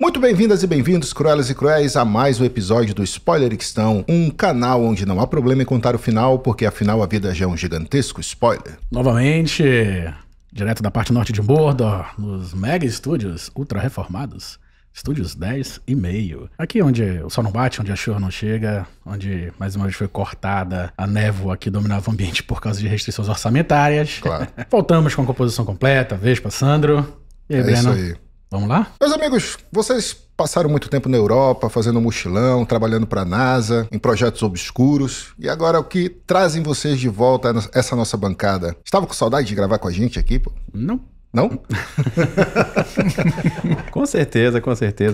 Muito bem-vindas e bem-vindos, cruelas e cruéis, a mais um episódio do Spoileristão, um canal onde não há problema em contar o final, porque afinal a vida já é um gigantesco spoiler. Novamente, direto da parte norte de Mordor, nos mega estúdios ultra reformados, estúdios 10,5. Aqui onde o sol não bate, onde a chuva não chega, onde mais uma vez foi cortada a névoa que dominava o ambiente por causa de restrições orçamentárias. Claro. Voltamos com a composição completa, Vespa, Sandro. E aí, É Breno? isso aí. Vamos lá? Meus amigos, vocês passaram muito tempo na Europa, fazendo mochilão, trabalhando para a NASA, em projetos obscuros, e agora o que trazem vocês de volta a essa nossa bancada? Estava com saudade de gravar com a gente aqui, pô? Não. Não? Com certeza,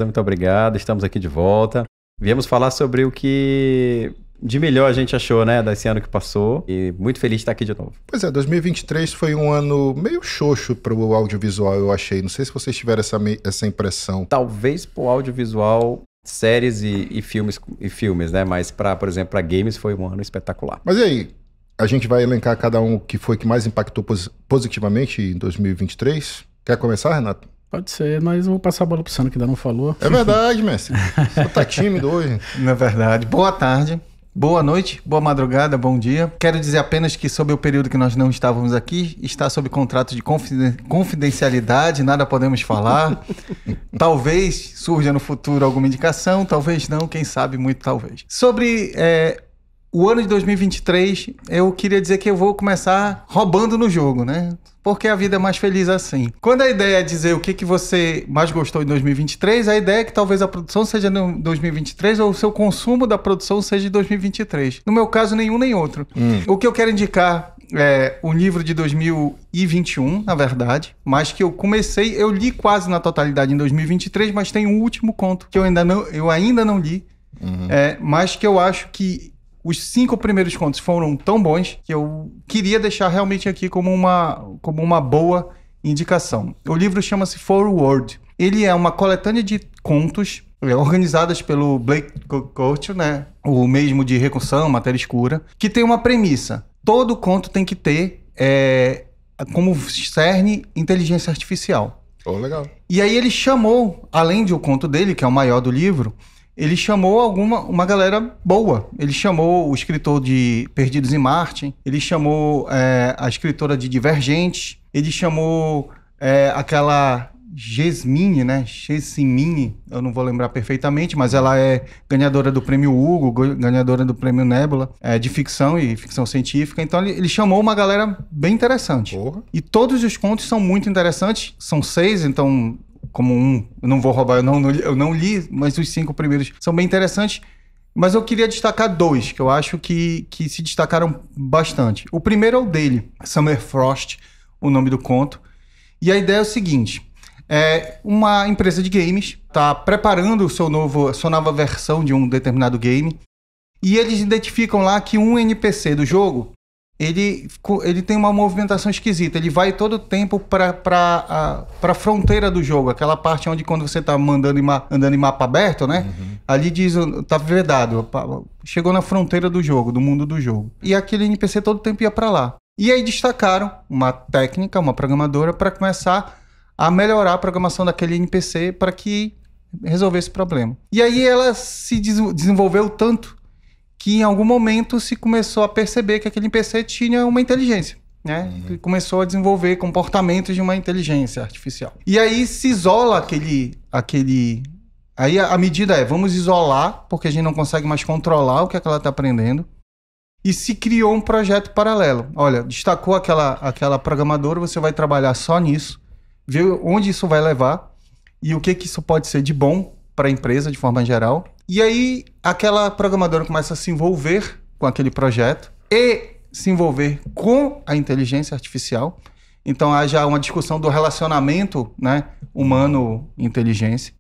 muito obrigado, estamos aqui de volta. Viemos falar sobre o que de melhor a gente achou, né, desse ano que passou, e muito feliz de estar aqui de novo. Pois é, 2023 foi um ano meio xoxo para o audiovisual, eu achei. Não sei se vocês tiveram essa impressão. Talvez pro audiovisual, séries e filmes, né, mas por exemplo, para games foi um ano espetacular. Mas e aí? A gente vai elencar cada um que foi que mais impactou positivamente em 2023? Quer começar, Renato? Pode ser, mas eu vou passar a bola pro Sandro que ainda não falou. É verdade, mestre. Você tá tímido hoje. Na verdade. Boa tarde, boa noite, boa madrugada, bom dia. Quero dizer apenas que sobre o período que nós não estávamos aqui, está sob contrato de confidencialidade, nada podemos falar. Talvez surja no futuro alguma indicação, talvez não, quem sabe muito talvez. Sobre o ano de 2023, eu queria dizer que eu vou começar roubando no jogo, né? Porque a vida é mais feliz assim. Quando a ideia é dizer o que você mais gostou em 2023, a ideia é que talvez a produção seja em 2023 ou o seu consumo da produção seja em 2023. No meu caso, nenhum nem outro. O que eu quero indicar é o livro de 2021, na verdade, mas que eu li quase na totalidade em 2023, mas tem um último conto que eu ainda não li, mas que eu acho que os 5 primeiros contos foram tão bons que eu queria deixar realmente aqui como uma boa indicação. O livro chama-se Forward. Ele é uma coletânea de contos organizadas pelo Blake Coach, né? O mesmo de Recursão, Matéria Escura, que tem uma premissa. Todo conto tem que ter como cerne inteligência artificial. Oh, legal. E aí ele chamou, além de o conto dele, que é o maior do livro, ele chamou uma galera boa. Ele chamou o escritor de Perdidos em Marte, ele chamou a escritora de Divergentes, ele chamou aquela Gesmine, né? Gesmine, eu não vou lembrar perfeitamente, mas ela é ganhadora do Prêmio Hugo, ganhadora do Prêmio Nebula, de ficção e ficção científica. Então ele chamou uma galera bem interessante. Porra. E todos os contos são muito interessantes, são 6, então... eu não vou roubar, eu não li, mas os 5 primeiros são bem interessantes. Mas eu queria destacar 2, que eu acho que se destacaram bastante. O primeiro é o dele, Summer Frost, o nome do conto. E a ideia é o seguinte, uma empresa de games está preparando sua nova versão de um determinado game, e eles identificam lá que um NPC do jogo, ele tem uma movimentação esquisita. Ele vai todo o tempo para a fronteira do jogo, aquela parte onde quando você está andando em mapa aberto, né? Ali diz, tá vedado, chegou na fronteira do jogo, do mundo do jogo. E aquele NPC todo o tempo ia para lá. E aí destacaram uma técnica, uma programadora, para começar a melhorar a programação daquele NPC para que resolvesse o problema. E aí ela se desenvolveu tanto que em algum momento se começou a perceber que aquele NPC tinha uma inteligência, né? Ele começou a desenvolver comportamentos de uma inteligência artificial. E aí se isola aquele... Aí a medida vamos isolar, porque a gente não consegue mais controlar o que ela está aprendendo. E se criou um projeto paralelo. Olha, destacou aquela programadora, você vai trabalhar só nisso, ver onde isso vai levar e o que isso pode ser de bom para a empresa de forma geral. E aí aquela programadora começa a se envolver com aquele projeto e se envolver com a inteligência artificial. Então há já uma discussão do relacionamento, né, humano-inteligência.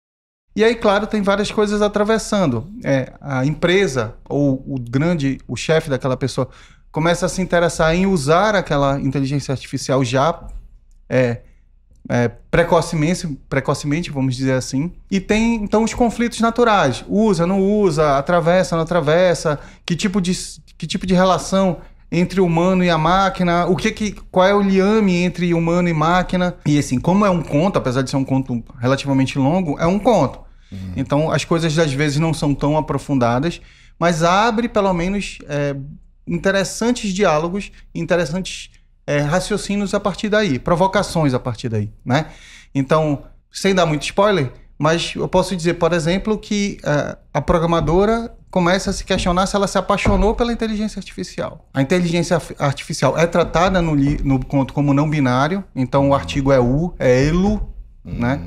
E aí, claro, tem várias coisas atravessando. A empresa ou o chefe daquela pessoa começa a se interessar em usar aquela inteligência artificial já precocemente, vamos dizer assim. E tem, então, os conflitos naturais. Usa, não usa, atravessa, não atravessa. Que tipo de relação entre o humano e a máquina? Qual é o liame entre humano e máquina? E assim, como é um conto, apesar de ser um conto relativamente longo, é um conto. Então, as coisas às vezes não são tão aprofundadas, mas abre pelo menos interessantes diálogos, interessantes raciocínios a partir daí, provocações a partir daí, né? Então, sem dar muito spoiler, mas eu posso dizer, por exemplo, que a programadora começa a se questionar se ela se apaixonou pela inteligência artificial. A inteligência artificial é tratada no conto como não binário, então o artigo é elo, né?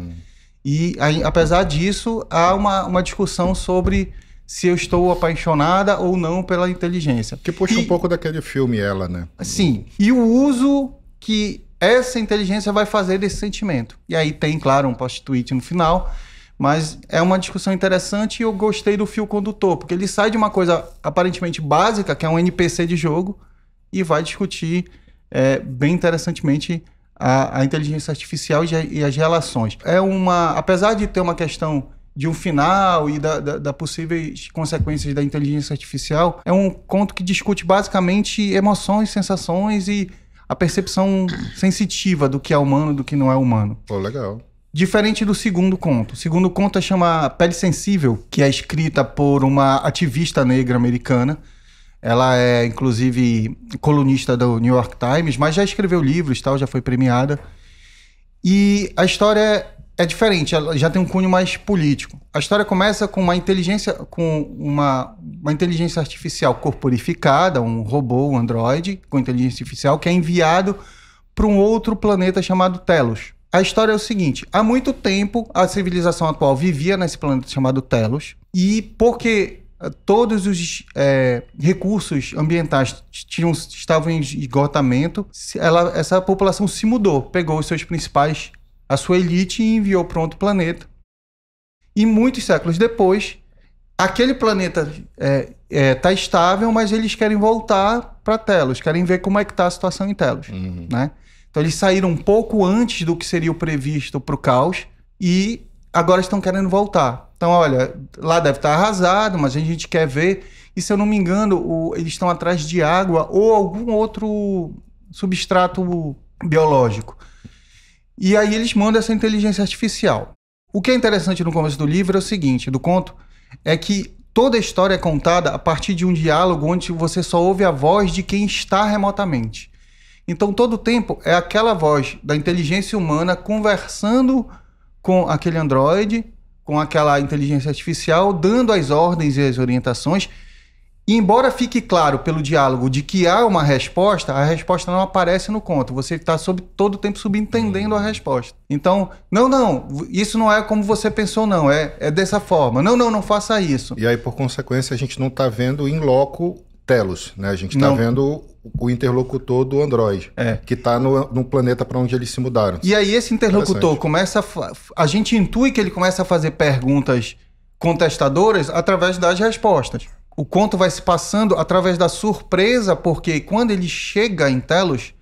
E apesar disso, há uma discussão sobre se eu estou apaixonada ou não pela inteligência. Que puxa um pouco daquele filme Ela, né? Sim. E o uso que essa inteligência vai fazer desse sentimento. E aí tem, claro, um post-tweet no final, mas é uma discussão interessante e eu gostei do fio condutor, porque ele sai de uma coisa aparentemente básica, que é um NPC de jogo, e vai discutir bem interessantemente a inteligência artificial e as relações. Apesar de ter uma questão de um final e da possíveis consequências da inteligência artificial, é um conto que discute basicamente emoções, sensações e a percepção sensitiva do que é humano e do que não é humano. Pô, legal. Diferente do segundo conto. O segundo conto chama Pele Sensível, que é escrita por uma ativista negra americana. Ela é, inclusive, colunista do New York Times, mas já escreveu livros e tal, já foi premiada. E a história é diferente, ela já tem um cunho mais político. A história começa com uma inteligência artificial corporificada, um robô, um androide com inteligência artificial, que é enviado para um outro planeta chamado Telos. A história é o seguinte: há muito tempo a civilização atual vivia nesse planeta chamado Telos, e porque todos os recursos ambientais estavam em esgotamento, essa população se mudou, pegou os seus principais, a sua elite, e enviou para outro planeta. E muitos séculos depois, aquele planeta está estável, mas eles querem voltar para Telos, querem ver como é que está a situação em Telos, né? Então eles saíram um pouco antes do que seria o previsto para o caos e agora estão querendo voltar. Então, olha, lá deve estar arrasado, mas a gente quer ver. E se eu não me engano, eles estão atrás de água ou algum outro substrato biológico. E aí eles mandam essa inteligência artificial. O que é interessante no começo do livro é o seguinte, do conto, é que toda a história é contada a partir de um diálogo onde você só ouve a voz de quem está remotamente. Então, todo o tempo é aquela voz da inteligência humana conversando com aquele androide, com aquela inteligência artificial, dando as ordens e as orientações. E embora fique claro pelo diálogo de que há uma resposta, a resposta não aparece no conto. Você está todo o tempo subentendendo a resposta. Então, não, isso não é como você pensou, não. É dessa forma. Não faça isso. E aí, por consequência, a gente não está vendo in loco Telos, né? A gente está vendo o interlocutor do Android, que está no planeta para onde eles se mudaram. E aí esse interlocutor começa a gente intui que ele começa a fazer perguntas contestadoras através das respostas. O conto vai se passando através da surpresa, porque quando ele chega em Telos,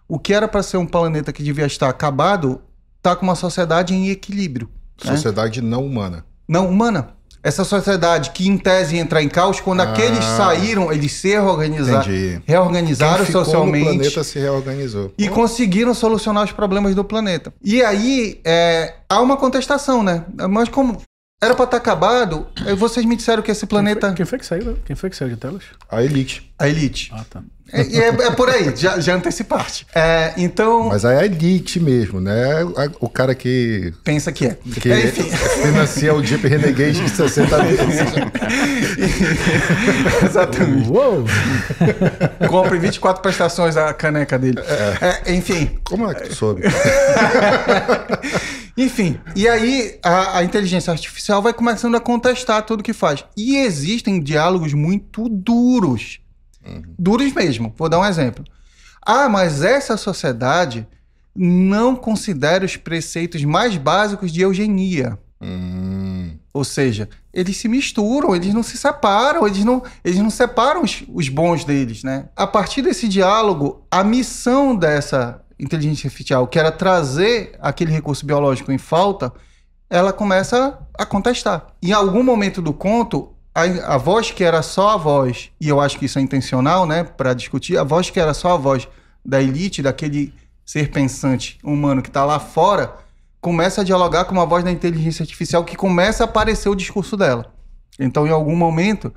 o que era para ser um planeta que devia estar acabado, está com uma sociedade em equilíbrio. Sociedade não humana. Não humana. Essa sociedade que, em tese, ia entrar em caos, quando aqueles saíram, eles se reorganizaram socialmente. O planeta se reorganizou. E conseguiram solucionar os problemas do planeta. E aí, há uma contestação, né? Mas como era para estar acabado, vocês me disseram que esse planeta... Quem foi que saiu? Quem foi que saiu de Telos? A Elite. A Elite. Ah, tá. É por aí, já antecipaste. Então... Mas é a Elite mesmo, né? O cara que... pensa que é. Que financia o Jeep Renegade de 60 vezes. Exatamente. Uou! Compre 24 prestações a caneca dele. Enfim. Como é que tu soube? Enfim, e aí a inteligência artificial vai começando a contestar tudo que faz. E existem diálogos muito duros. Duros mesmo. Vou dar um exemplo. Mas essa sociedade não considera os preceitos mais básicos de eugenia. Ou seja, eles se misturam, eles não se separam, eles não separam os bons deles, né? A partir desse diálogo, a missão dessa inteligência artificial, que era trazer aquele recurso biológico em falta, ela começa a contestar. Em algum momento do conto, a voz que era só a voz, e eu acho que isso é intencional, né, para discutir, a voz que era só a voz da elite, daquele ser pensante humano que está lá fora, começa a dialogar com uma voz da inteligência artificial que começa a aparecer o discurso dela. Então, em algum momento,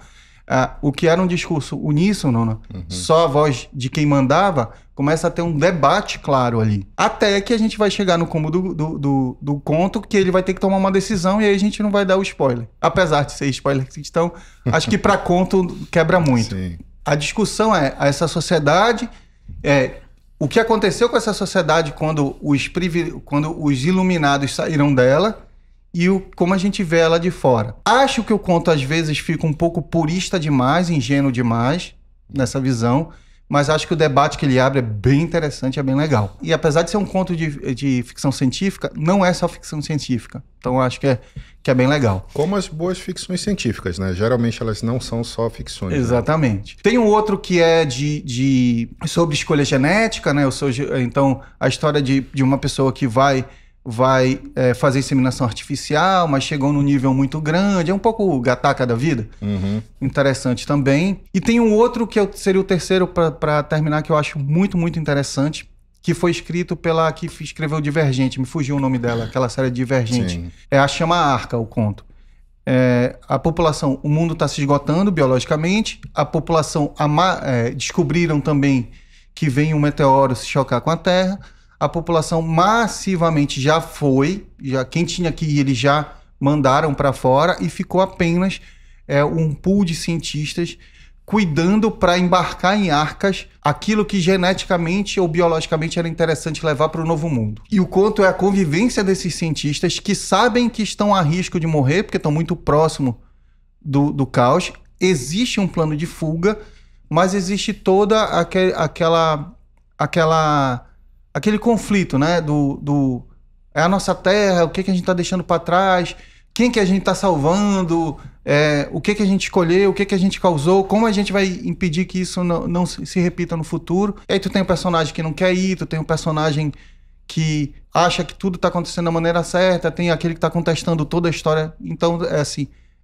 o que era um discurso uníssono, só a voz de quem mandava, começa a ter um debate claro ali. Até que a gente vai chegar no cúmulo do conto, que ele vai ter que tomar uma decisão e aí a gente não vai dar o spoiler. Apesar de ser spoiler, então, acho que para conto quebra muito. Sim. A discussão é essa sociedade... o que aconteceu com essa sociedade quando os iluminados saíram dela e como a gente vê ela de fora. Acho que o conto às vezes fica um pouco purista demais, ingênuo demais nessa visão, mas acho que o debate que ele abre é bem interessante, é bem legal. E apesar de ser um conto de ficção científica, não é só ficção científica. Então acho que é bem legal. Como as boas ficções científicas, né? Geralmente elas não são só ficções. Exatamente. Né? Tem um outro que é sobre escolha genética, né? Então, a história de uma pessoa que vai fazer inseminação artificial, mas chegou num nível muito grande. É um pouco o Gataca da vida. Interessante também. E tem um outro que seria o terceiro para terminar, que eu acho muito, muito interessante, que foi escrito pela que escreveu Divergente. Me fugiu o nome dela, aquela série Divergente. Sim. É a Chama Arca, o conto. A população, o mundo está se esgotando biologicamente, a população descobriram também que vem um meteoro se chocar com a Terra, a população massivamente quem tinha que ir eles já mandaram para fora e ficou apenas um pool de cientistas cuidando para embarcar em arcas aquilo que geneticamente ou biologicamente era interessante levar para o novo mundo. E o conto é a convivência desses cientistas que sabem que estão a risco de morrer, porque estão muito próximo do caos. Existe um plano de fuga, mas existe toda aquele conflito, né? É a nossa terra, o que a gente está deixando para trás, quem que a gente está salvando, o que a gente escolheu, o que a gente causou, como a gente vai impedir que isso não se repita no futuro. E aí tu tem um personagem que não quer ir, tu tem um personagem que acha que tudo está acontecendo da maneira certa, tem aquele que está contestando toda a história. Então,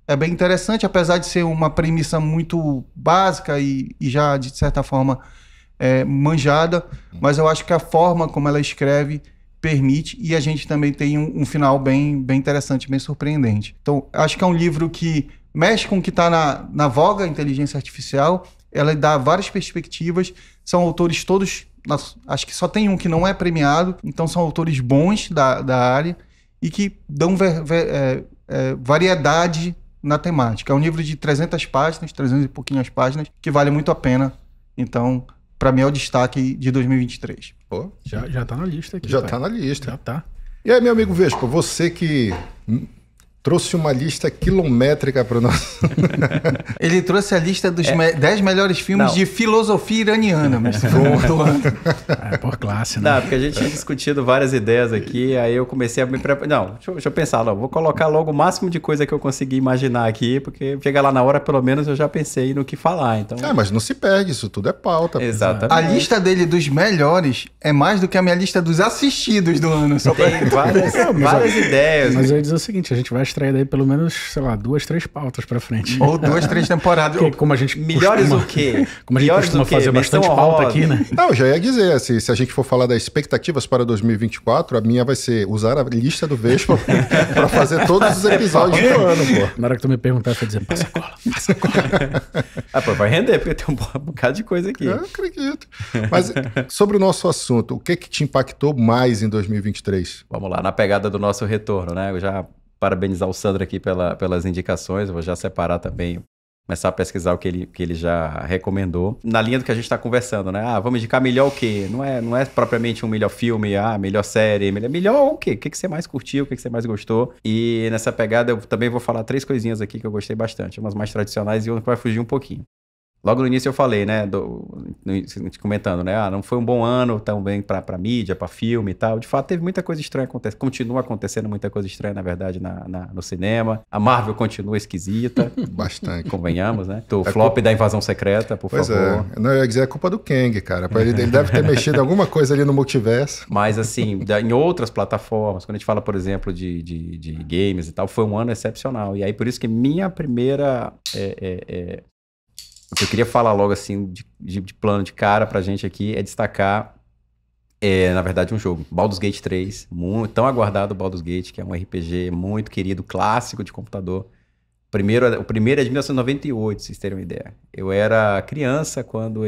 é bem interessante, apesar de ser uma premissa muito básica e já, de certa forma, manjada, mas eu acho que a forma como ela escreve permite, e a gente também tem um final bem, bem interessante, bem surpreendente. Então, acho que é um livro que mexe com o que está na voga, a inteligência artificial, ela dá várias perspectivas, são autores todos, acho que só tem um que não é premiado, então são autores bons da área e que dão variedade na temática. É um livro de 300 páginas, 300 e pouquinhas páginas, que vale muito a pena. Então, para mim é o destaque de 2023. Pô, Já tá na lista aqui. já pai. tá na lista. Já tá. E aí, meu amigo Vespa, você que trouxe uma lista quilométrica para o nosso... Ele trouxe a lista dos 10 melhores filmes de filosofia iraniana, mas do ano. Por classe, né? Não, porque a gente tinha discutido várias ideias aqui, aí eu comecei a me preparar. Não, deixa eu pensar, vou colocar logo o máximo de coisa que eu consegui imaginar aqui, porque chega lá na hora, pelo menos eu já pensei no que falar, então... mas não se perde, isso tudo é pauta. Exatamente. A lista dele dos melhores é mais do que a minha lista dos assistidos do ano. Só Tem várias ideias. Mas eu ia dizer o seguinte, a gente vai extrair daí pelo menos, sei lá, 2, 3 pautas pra frente. Ou 2, 3 temporadas. Porque como a gente Melhores costuma, o quê? Como a gente costuma fazer bastante pauta aqui, né? Não, eu já ia dizer, assim, se a gente for falar das expectativas para 2024, a minha vai ser usar a lista do Vespa para fazer todos os episódios do ano, pô. Na hora que tu me perguntar, eu vou dizer, passa a cola. Pô, vai render, porque tem um bocado de coisa aqui. Eu acredito. Mas sobre o nosso assunto, o que te impactou mais em 2023? Vamos lá, na pegada do nosso retorno, né? Eu já parabenizar o Sandro aqui pelas indicações, eu vou já separar também, começar a pesquisar o que ele já recomendou. Na linha do que a gente está conversando, né? Vamos indicar melhor o quê? Não é propriamente um melhor filme, melhor série, melhor o quê? O que você mais curtiu, o que você mais gostou? E nessa pegada eu também vou falar 3 coisinhas aqui que eu gostei bastante, umas mais tradicionais e uma que vai fugir um pouquinho. Logo no início eu falei, né, comentando, né, não foi um bom ano também para mídia, para filme e tal. De fato, teve muita coisa estranha acontecendo, continua acontecendo muita coisa estranha, na verdade, no cinema. A Marvel continua esquisita. Bastante. Convenhamos, né? O flop da Invasão Secreta, por favor. Pois é. Não, eu ia dizer, é culpa do Kang, cara. Ele deve ter mexido alguma coisa ali no multiverso. Mas, assim, em outras plataformas, quando a gente fala, por exemplo, de games e tal, foi um ano excepcional. E aí, por isso que minha primeira... O que eu queria falar logo assim, de plano de cara pra gente aqui, é destacar É, na verdade, um jogo. Baldur's Gate 3, muito, tão aguardado Baldur's Gate, que é um RPG muito querido, clássico de computador. O primeiro é de 1998, vocês terem uma ideia. Eu era criança quando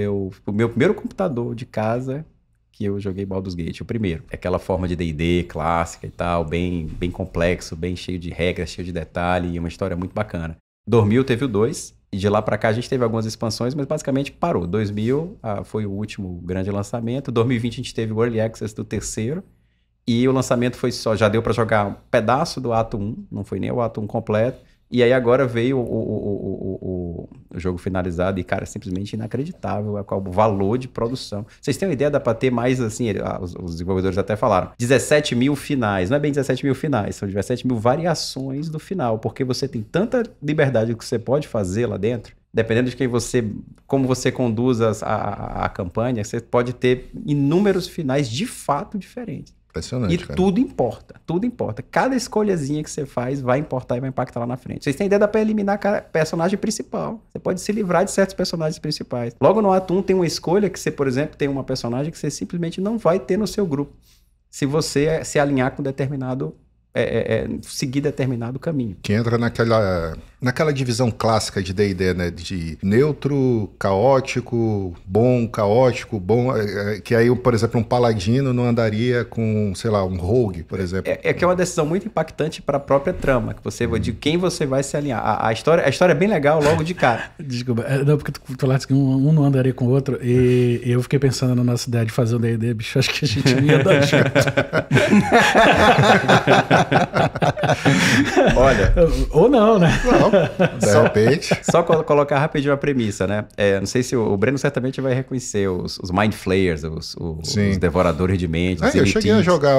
o meu primeiro computador de casa, que eu joguei Baldur's Gate, o primeiro. É aquela forma de D&D clássica e tal, bem complexo, bem cheio de regras, cheio de detalhe, e uma história muito bacana. 2000 teve o 2, e de lá pra cá a gente teve algumas expansões, mas basicamente parou. 2000 foi o último grande lançamento. 2020 a gente teve o Early Access do terceiro. E o lançamento foi já deu pra jogar um pedaço do ato 1, não foi nem o ato 1 completo. E aí agora veio o jogo finalizado e, cara, simplesmente inacreditável o valor de produção. Vocês têm uma ideia? Dá pra ter mais, assim, os desenvolvedores até falaram, 17 mil finais. Não é bem 17 mil finais, são 17 mil variações do final, porque você tem tanta liberdade que você pode fazer lá dentro. Dependendo de como você conduz a campanha, você pode ter inúmeros finais de fato diferentes. Impressionante, e cara. tudo importa. Cada escolhazinha que você faz vai importar e vai impactar lá na frente. Vocês têm ideia, dá pra eliminar personagem principal. Você pode se livrar de certos personagens principais. Logo no ato 1 tem uma escolha que você, por exemplo, tem uma personagem que você simplesmente não vai ter no seu grupo. Se você se alinhar com determinado... seguir determinado caminho. Que entra naquela divisão clássica de D&D, né? De neutro, caótico, bom, que aí, por exemplo, um paladino não andaria com, sei lá, um rogue, por exemplo. Que é uma decisão muito impactante para a própria trama, que você de quem você vai se alinhar. A história é bem legal logo de cara. Desculpa, não, porque tu falaste que um não andaria com o outro, e eu fiquei pensando na nossa ideia de fazer um D&D, bicho, acho que a gente não ia dar junto. Olha. Ou não, né? Não, de repente. Só colocar rapidinho a premissa, né? Não sei se o Breno certamente vai reconhecer os Mind Flayers, os devoradores de mentes. Eu cheguei a jogar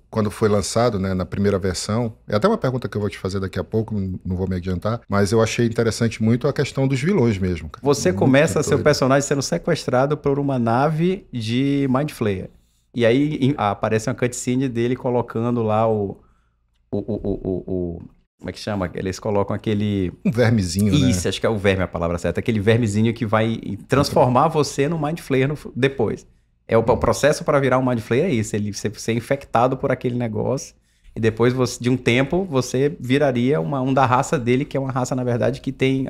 quando foi lançado, né, na primeira versão. É até uma pergunta que eu vou te fazer daqui a pouco, não vou me adiantar, mas eu achei interessante muito a questão dos vilões mesmo. Cara. Você começa seu personagem sendo sequestrado por uma nave de Mind Flayer. E aí aparece uma cutscene dele colocando lá como é que chama? Eles colocam aquele... Um vermezinho, né? Isso, acho que é o verme a palavra certa. Aquele vermezinho que vai transformar você no Mind Flayer depois. O processo para virar um Mind Flayer é isso. Você ser infectado por aquele negócio. E depois, de um tempo, você viraria um da raça dele, que é uma raça, na verdade, que tem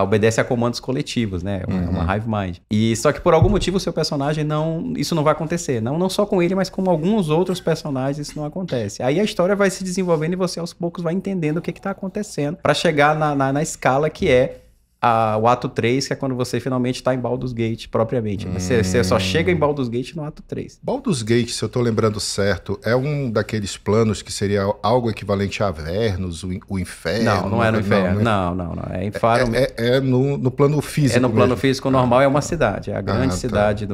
obedece a comandos coletivos, né? Uma hive mind. E só que por algum motivo o seu personagem isso não vai acontecer. Não só com ele, mas com alguns outros personagens isso não acontece. Aí a história vai se desenvolvendo e você aos poucos vai entendendo o que está acontecendo para chegar na escala que é o ato 3, que é quando você finalmente está em Baldur's Gate propriamente. Você só chega em Baldur's Gate no ato 3. Baldur's Gate, se eu tô lembrando certo, é um daqueles planos que seria algo equivalente a Avernus, o Inferno? Não é no Inferno. Não. É Inferno. É no plano físico. É no plano físico normal, é uma cidade. É a grande cidade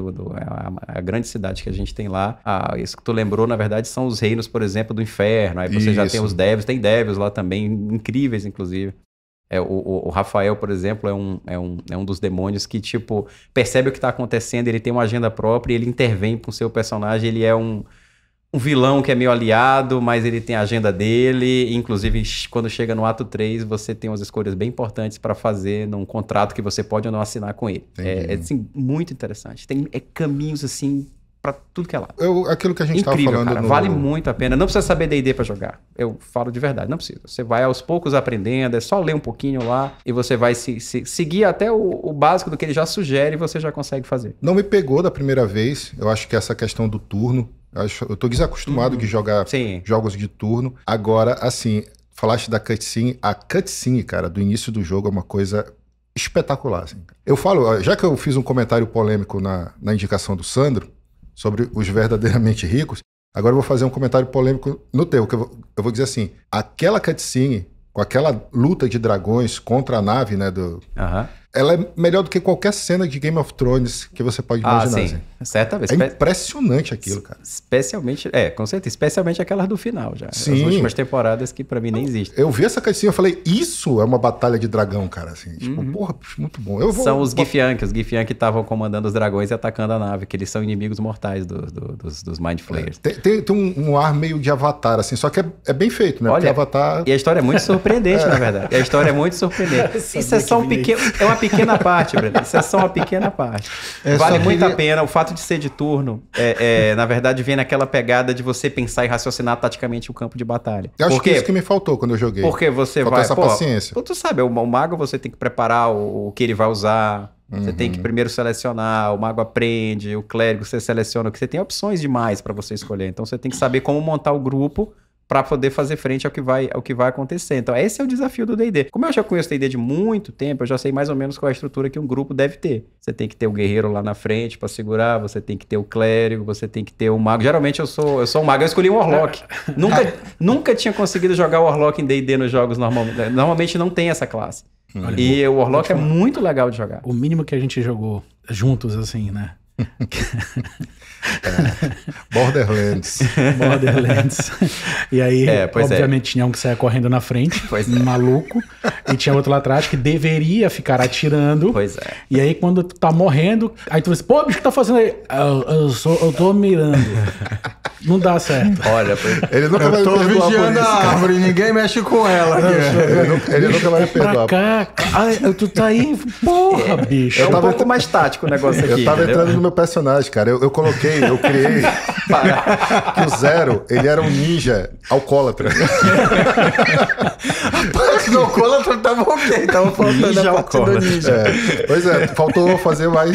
a grande cidade que a gente tem lá. Isso que tu lembrou, na verdade, são os reinos, por exemplo, do Inferno. Aí você já tem os Devils, tem Devils lá também, incríveis, inclusive. O Rafael, por exemplo, é um dos demônios que, tipo, percebe o que está acontecendo, ele tem uma agenda própria, ele intervém com o seu personagem, ele é um vilão que é meio aliado, mas ele tem a agenda dele, inclusive quando chega no ato 3, você tem umas escolhas bem importantes para fazer num contrato que você pode ou não assinar com ele. Assim, muito interessante. Tem caminhos, assim, pra tudo que é lá. Aquilo que a gente estava falando... Cara, vale muito a pena. Não precisa saber D&D pra jogar. Eu falo de verdade, não precisa. Você vai aos poucos aprendendo, é só ler um pouquinho lá e você vai seguir até o básico do que ele já sugere e você já consegue fazer. Não me pegou da primeira vez. Eu acho que essa questão do turno... Eu tô desacostumado de jogar jogos de turno. Agora, assim, falaste da cutscene. A cutscene, cara, do início do jogo é uma coisa espetacular. Assim. Eu falo, já que eu fiz um comentário polêmico na indicação do Sandro, sobre os verdadeiramente ricos, agora eu vou fazer um comentário polêmico no teu, que eu vou dizer assim, aquela cutscene, com aquela luta de dragões contra a nave, né, ela é melhor do que qualquer cena de Game of Thrones que você pode imaginar. Sim. Assim. Certamente. É impressionante aquilo, cara. Especialmente, com certeza, especialmente aquelas do final já. Sim. As últimas temporadas que pra mim nem existem. Eu vi essa cutscene e falei, isso é uma batalha de dragão, cara, assim. Tipo, porra, muito bom. São os Githyanki. Os Githyanki estavam comandando os dragões e atacando a nave, que eles são inimigos mortais dos Mind Flayers. Tem um ar meio de Avatar, assim, só que é bem feito, né? Olha, porque Avatar... E a história é muito surpreendente, na verdade. E a história é muito surpreendente. Isso é só é uma pequena parte, Breno. Isso é só uma pequena parte. Vale muito a pena. O fato de ser de turno, na verdade, vem naquela pegada de você pensar e raciocinar taticamente o campo de batalha. Eu acho que isso que me faltou quando eu joguei. Porque você faltou essa paciência. Tu sabe, o mago você tem que preparar o que ele vai usar. Você tem que primeiro selecionar, o mago aprende, o clérigo você seleciona, que você tem opções demais para você escolher. Então você tem que saber como montar o grupo para poder fazer frente ao que vai acontecer. Então esse é o desafio do D&D. Como eu já conheço o D&D de muito tempo, eu já sei mais ou menos qual é a estrutura que um grupo deve ter. Você tem que ter o guerreiro lá na frente para segurar, você tem que ter o clérigo, você tem que ter o mago. Geralmente eu sou um mago, eu escolhi um Warlock. Nunca tinha conseguido jogar o Warlock em D&D nos jogos normalmente. Normalmente não tem essa classe. E o Warlock é muito legal de jogar. O mínimo que a gente jogou juntos, assim, né? Borderlands. E aí, obviamente, tinha um que saia correndo na frente, maluco, e tinha outro lá atrás que deveria ficar atirando. Pois é. E aí, quando tu tá morrendo, aí tu diz, pô, bicho, o que tá fazendo aí? Eu tô mirando. Não dá certo. Olha, ele nunca vai tô perdoar vigiando a árvore, ninguém mexe com ela. Ele nunca vai perdoar. Pra cá, tu tá aí, porra, bicho. É um pouco mais tático o negócio aqui. Eu tava entrando no meu personagem, cara. Eu criei que o Zero, ele era um ninja alcoólatra. O alcoólatra tava ok, tava faltando a parte do ninja. Pois é, faltou fazer mais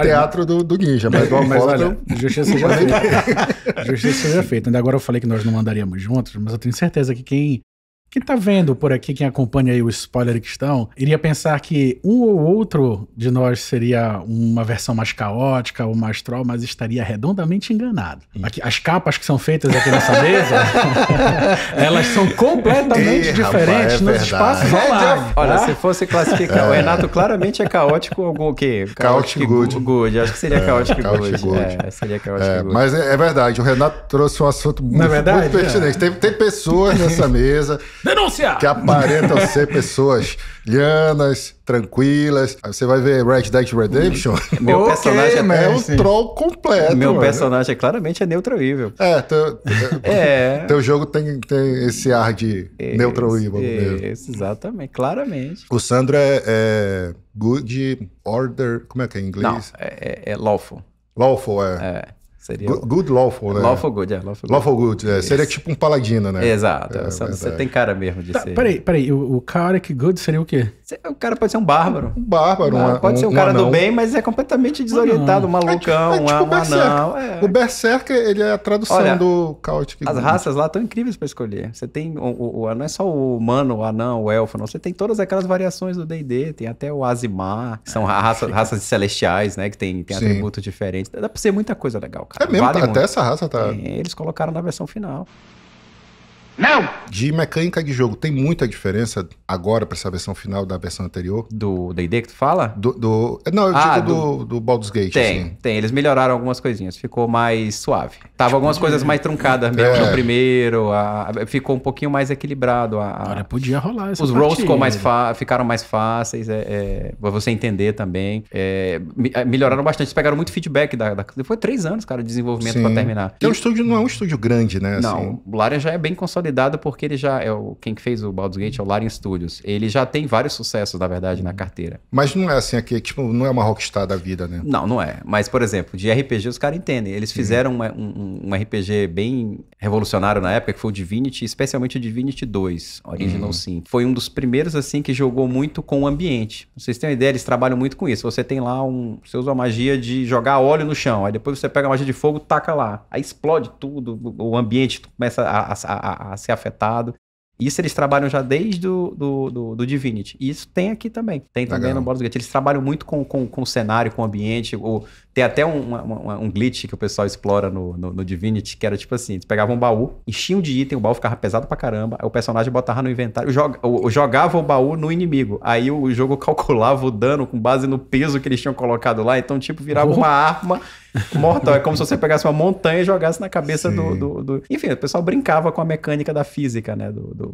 teatro do ninja, mas do alcoólatra... Justiça seja feita. Justiça seja feita. Ainda agora eu falei que nós não andaríamos juntos, mas eu tenho certeza que quem tá vendo por aqui, quem acompanha aí o spoiler que estão, iria pensar que um ou outro de nós seria uma versão mais caótica ou mais troll, mas estaria redondamente enganado. Aqui, as capas que são feitas aqui nessa mesa, elas são completamente diferentes nos espaços online. Olha, se fosse classificar, o Renato claramente é caótico ou o quê? Chaotic Good. Acho que seria Chaotic Good. Seria Chaotic Good. Mas é verdade, o Renato trouxe um assunto muito pertinente. Tem pessoas nessa mesa... Denúncia! Que aparentam ser pessoas lianas, tranquilas. Aí você vai ver Red Dead Redemption. Meu personagem é um troll completo. Meu personagem claramente é neutral evil. Teu jogo tem esse ar de neutral evil mesmo. Exatamente, claramente. O Sandro é good order. Como é que é em inglês? Não, é lawful. Lawful, Seria good lawful, né? Lawful good, Lawful good, seria tipo um paladino, né? Exato, você tem cara mesmo de ser... Peraí, o Chaotic Good seria o quê? O cara pode ser um bárbaro. Um bárbaro, pode ser um cara do bem, mas é completamente desorientado, um malucão, um anão. O Berserker, ele é a tradução do Chaotic Good. As raças lá estão incríveis para escolher. Você tem, não é só o humano, o anão, o elfo, não. Você tem todas aquelas variações do D&D, tem até o Azimar, que são raças celestiais, né, que tem atributos diferentes. Dá pra ser muita coisa legal, cara. É mesmo, até essa raça tá... Eles colocaram na versão final. Não! De mecânica de jogo, tem muita diferença agora pra essa versão final da versão anterior? Do D&D que tu fala? Não, eu digo do Baldur's Gate. Tem. Eles melhoraram algumas coisinhas, ficou mais suave. Tava algumas coisas mais truncadas mesmo no primeiro, ficou um pouquinho mais equilibrado. Olha, podia rolar essa Os rolls ficaram mais fáceis, pra você entender também. Melhoraram bastante, eles pegaram muito feedback. Foi 3 anos, cara, de desenvolvimento pra terminar. E o estúdio não é um estúdio grande, né? Não, assim. o Larian já é bem consolidado porque ele já quem fez o Baldur's Gate é o Larian Studios. Ele já tem vários sucessos, na verdade, na carteira. Mas não é assim aqui, tipo, não é uma Rockstar da vida, né? Não é. Mas, por exemplo, de RPG os caras entendem. Eles fizeram um RPG bem revolucionário na época, que foi o Divinity, especialmente o Divinity 2, Original Sin. Foi um dos primeiros, assim, que jogou muito com o ambiente. Pra vocês terem uma ideia, eles trabalham muito com isso. Você tem lá você usa uma magia de jogar óleo no chão, aí depois você pega a magia de fogo, taca lá. Aí explode tudo, o ambiente começa a ser afetado. Isso eles trabalham já desde do Divinity. E isso tem aqui também. Tem também no Baldur's Gate. Eles trabalham muito com o cenário, com o ambiente. Tem até um glitch que o pessoal explora no Divinity, que era tipo assim, eles pegavam um baú, enchiam de item, o baú ficava pesado pra caramba, aí o personagem botava no inventário, jogava o baú no inimigo. Aí o jogo calculava o dano com base no peso que eles tinham colocado lá. Então, tipo, virava uma arma mortal. É como se você pegasse uma montanha e jogasse na cabeça do... Enfim, o pessoal brincava com a mecânica da física, né?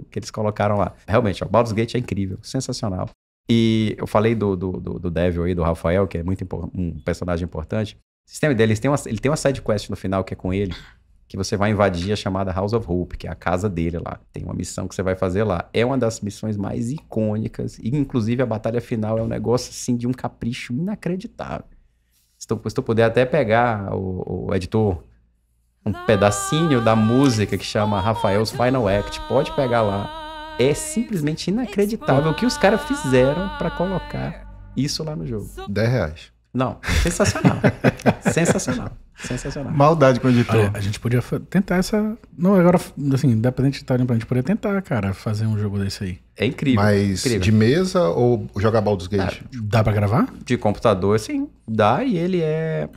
Que eles colocaram lá. Realmente, o Baldur's Gate é incrível, sensacional. E eu falei do Devil aí, do Rafael, que é muito um personagem importante. O sistema dele, ele tem uma side quest no final que é com ele, que você vai invadir a chamada House of Hope, que é a casa dele lá. Tem uma missão que você vai fazer lá. É uma das missões mais icônicas, e inclusive a batalha final é um negócio assim de um capricho inacreditável. Se tu puder até pegar o editor, um pedacinho da música que chama Rafael's Final Act, pode pegar lá. É simplesmente inacreditável o que os caras fizeram pra colocar isso lá no jogo. R$10. Não, sensacional. Sensacional. Maldade com o editor. Olha, a gente podia tentar essa... Não, agora, assim, independente de estar olhando pra gente, poderia tentar, cara, fazer um jogo desse aí. É incrível. Mas incrível. de mesa ou jogar Baldur's Gate? Dá pra gravar? De computador, sim. Dá, e ele é...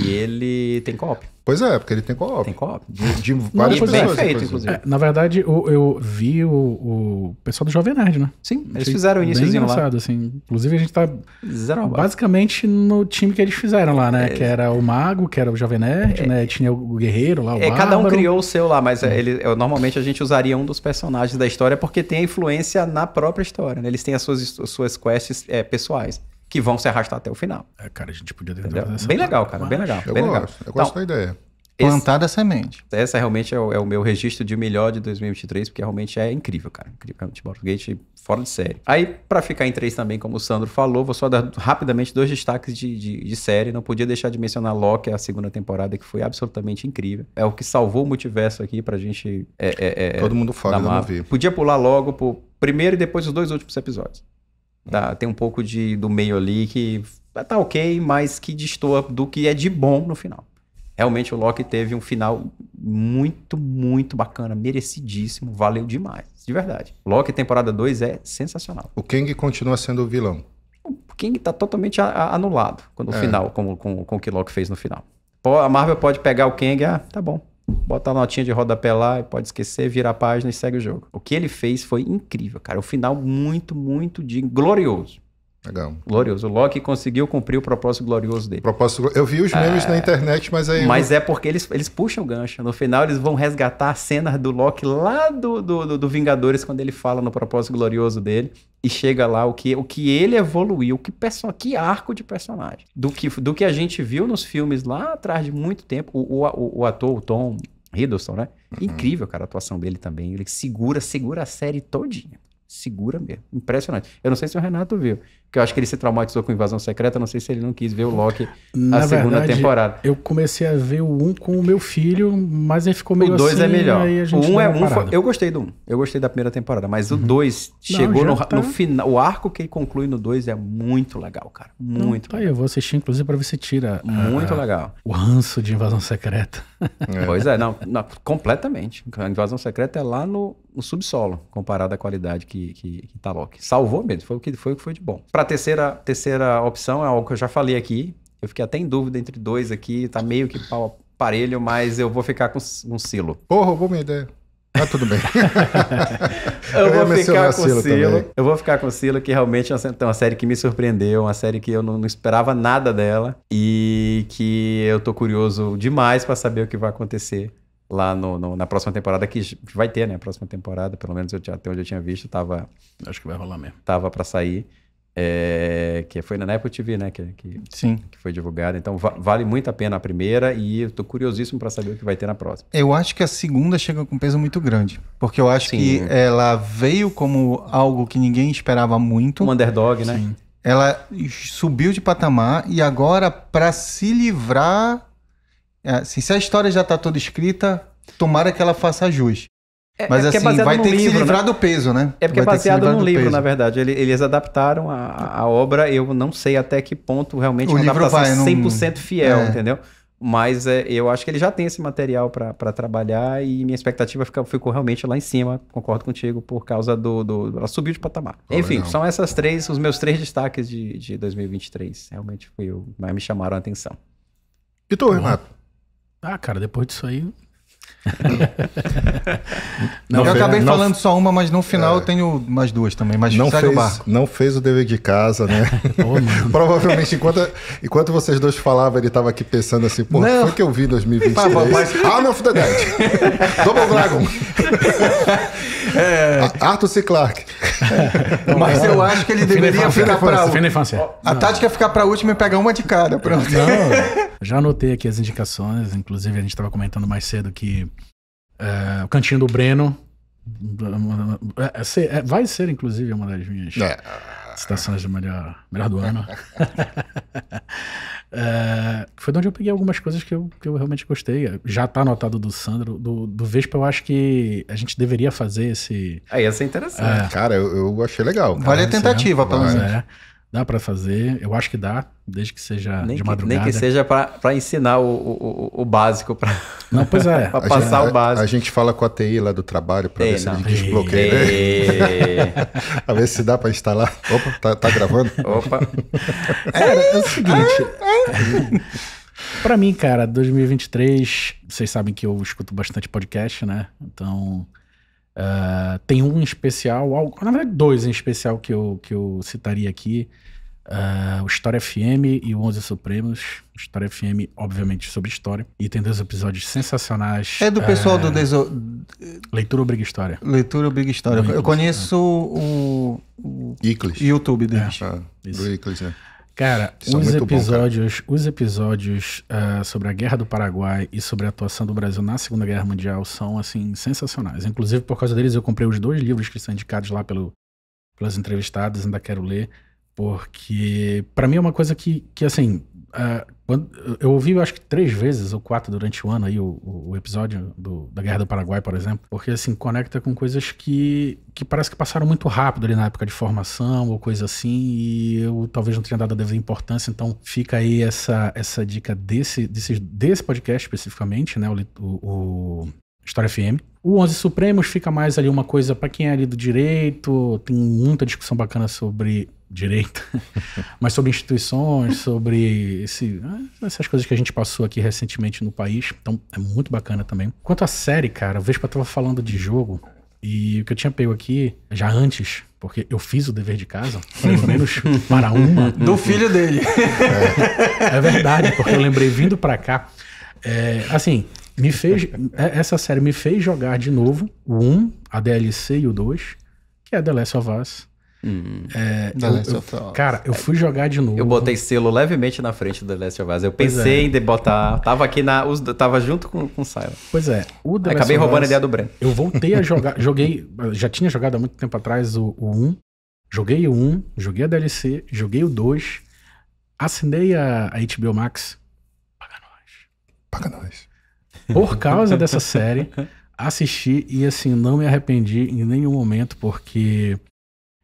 E ele tem co-op. Pois é, porque ele tem co-op. Tem co-op. De várias E bem pessoas, feito, inclusive. inclusive. Na verdade, eu vi o pessoal do Jovem Nerd, né? Sim, eles Achei fizeram o bem iniciozinho lá. engraçado, assim. Inclusive, a gente tá Zero basicamente no time que eles fizeram lá, né? Que era o Mago, que era o Jovem Nerd, né? Tinha o Guerreiro lá, o cada um Bárbaro. criou o seu lá, mas normalmente a gente usaria um dos personagens da história porque tem a influência na própria história, né? Eles têm as suas quests pessoais, que vão se arrastar até o final. Cara, a gente podia tentar Entendeu? fazer essa Bem parada, legal, cara, bem legal. Eu bem gosto, legal. eu gosto Então, da ideia. Plantada a semente. Essa realmente é o meu registro de melhor de 2023, porque realmente é incrível, cara. Incrível. Realmente, Baldur's Gate fora de série. Aí, pra ficar em 3 também, como o Sandro falou, vou só dar rapidamente 2 destaques de série. Não podia deixar de mencionar Loki, a 2ª temporada, que foi absolutamente incrível. É o que salvou o multiverso aqui pra gente... Todo mundo fala, eu não vi. Podia pular logo pro primeiro e depois os 2 últimos episódios. Tem um pouco do meio ali que tá ok, mas que destoa do que é de bom no final. Realmente o Loki teve um final muito, muito bacana, merecidíssimo, valeu demais, de verdade. Loki temporada 2 é sensacional. O Kang continua sendo o vilão. O Kang tá totalmente anulado no final, com o que Loki fez no final. A Marvel pode pegar o Kang, tá bom, bota a notinha de rodapé lá e pode esquecer, vira a página e segue o jogo. O que ele fez foi incrível, cara. O final muito, muito glorioso. Legal. Glorioso. O Loki conseguiu cumprir o propósito glorioso dele. Eu vi os memes na internet, mas aí... Mas é porque eles puxam o gancho. No final, eles vão resgatar a cena do Loki lá do Vingadores, quando ele fala no propósito glorioso dele. E chega lá o que ele evoluiu, que arco de personagem. Do que a gente viu nos filmes lá atrás de muito tempo. O ator, o Tom Hiddleston, né? Incrível, cara, a atuação dele também. Ele segura a série todinha. Segura mesmo. Impressionante. Eu não sei se o Renato viu, porque eu acho que ele se traumatizou com Invasão Secreta, não sei se ele não quis ver o Loki Na a segunda verdade, temporada. Eu comecei a ver o 1 com o meu filho, mas ele ficou meio O 2 assim, é melhor. aí a gente O 1 deu é uma parada. eu gostei do 1. Eu gostei da primeira temporada, mas o 2 chegou já tá. no final. O arco que ele conclui no 2 é muito legal, cara. Muito Tá aí, legal. eu vou assistir, inclusive, pra ver se tira Muito legal. o ranço de Invasão Secreta. Pois é, não, completamente. A Invasão Secreta é lá no subsolo, comparado à qualidade que tá Loki. Salvou mesmo, foi o que foi de bom. Pra terceira opção é algo que eu já falei aqui. Eu fiquei até em dúvida entre 2 aqui, tá meio que parelho, mas eu vou ficar com um Silo. Porra, roubou minha ideia. Ah, tudo bem. Eu ia vou mencionar ficar com o Silo também. Silo. Eu vou ficar com o Silo, que realmente é uma série que me surpreendeu, uma série que eu não esperava nada dela e que eu tô curioso demais pra saber o que vai acontecer lá na próxima temporada, que vai ter, né? A próxima temporada, pelo menos até onde eu tinha visto, tava Acho que vai rolar mesmo. pra sair. Que foi na Apple TV, né? Sim. Que foi divulgada. Então vale muito a pena a primeira e eu tô curiosíssimo pra saber o que vai ter na próxima. Eu acho que a segunda chega com peso muito grande. Porque eu acho Sim. que ela veio como algo que ninguém esperava muito. Um underdog, né? Sim. Ela subiu de patamar e agora, para se livrar... assim, se a história já tá toda escrita, tomara que ela faça jus. Mas porque assim, baseado vai num ter que se livro, livrar né? do peso, né? É porque é Vai ter que se baseado livrar num do livro, peso. na verdade. Eles adaptaram a obra, eu não sei até que ponto realmente O uma livro adaptação vai, não- 100% fiel, É. entendeu? Mas eu acho que ele já tem esse material para trabalhar e minha expectativa ficou realmente lá em cima, concordo contigo, por causa ela subiu de patamar. Enfim, legal. são os meus 3 destaques de 2023. Realmente mas me chamaram a atenção. E tu, Renato? Cara, depois disso aí... Eu fez- acabei não- falando só uma, mas no final eu tenho mais 2 também. Mas Não segue o fez, barco. não fez o dever de casa, né? Pô, mano. Provavelmente, enquanto vocês dois falavam, ele tava aqui pensando assim, pô, Não. foi que eu vi em 2023. Mas- Arm of the Dead. Double Dragon. Arthur C. Clarke. Mas eu acho que ele deveria ficar pra... Fim da infância. A tática é ficar pra última e pegar uma de cada. Pronto. Não, já anotei aqui as indicações. Inclusive, a gente estava comentando mais cedo que o Cantinho do Breno vai ser, inclusive, uma das minhas citações de melhor do ano. Foi de onde eu peguei algumas coisas que eu realmente gostei. Já tá anotado do Sandro. Do Vespa, eu acho que a gente deveria fazer esse... Ia ser interessante. Cara, eu achei legal. Vale a tentativa, pelo menos. Dá pra fazer, eu acho que dá, desde que seja de madrugada. Nem que seja pra ensinar o básico, Não, pois é. pra passar o básico. A gente fala com a TI lá do trabalho pra ver se ele desbloqueia. A ver se dá pra instalar. Opa, tá gravando? Opa. É o seguinte... Pra mim, cara, 2023, vocês sabem que eu escuto bastante podcast, né? Então... tem um em especial, na verdade 2 em especial que eu citaria aqui, o História FM e o 11 Supremos. História FM, obviamente, sobre história, e tem 2 episódios sensacionais. É do pessoal do Leitura Obriga História. Leitura Obriga História. Eu conheço o Iclis. YouTube deles. Do Iclis, né? Cara, os episódios sobre a Guerra do Paraguai e sobre a atuação do Brasil na Segunda Guerra Mundial são, assim, sensacionais. Inclusive, por causa deles, eu comprei os 2 livros que são indicados lá pelas entrevistadas, ainda quero ler, porque pra mim é uma coisa que assim, quando eu ouvi, eu acho que 3 vezes ou 4 durante o ano aí o episódio da Guerra do Paraguai, por exemplo, porque assim, conecta com coisas que parece que passaram muito rápido ali na época de formação ou coisa assim, e eu talvez não tenha dado a devida importância, então fica aí essa dica desse podcast especificamente, né, o História FM. O 11 Supremos fica mais ali uma coisa pra quem é ali do direito, tem muita discussão bacana sobre direito, mas sobre instituições, sobre essas coisas que a gente passou aqui recentemente no país, então é muito bacana também. Quanto à série, cara, o Vespa tava falando de jogo, e o que eu tinha pego aqui, já antes, porque eu fiz o dever de casa, pelo menos para uma. Do filho dele. É verdade, porque eu lembrei vindo pra cá, assim... essa série me fez jogar de novo o 1, a DLC e o 2, que é The Last of Us. Cara, eu fui jogar de novo. Eu botei selo levemente na frente do The Last of Us. Eu pensei em botar. Tava aqui tava junto com o Silent. Pois é. Acabei roubando a ideia do Breno. Eu voltei a jogar. Já tinha jogado há muito tempo atrás o 1. Joguei o 1, joguei a DLC, joguei o 2. Assinei a HBO Max. Paga nós. Por causa dessa série, assisti e assim, não me arrependi em nenhum momento, porque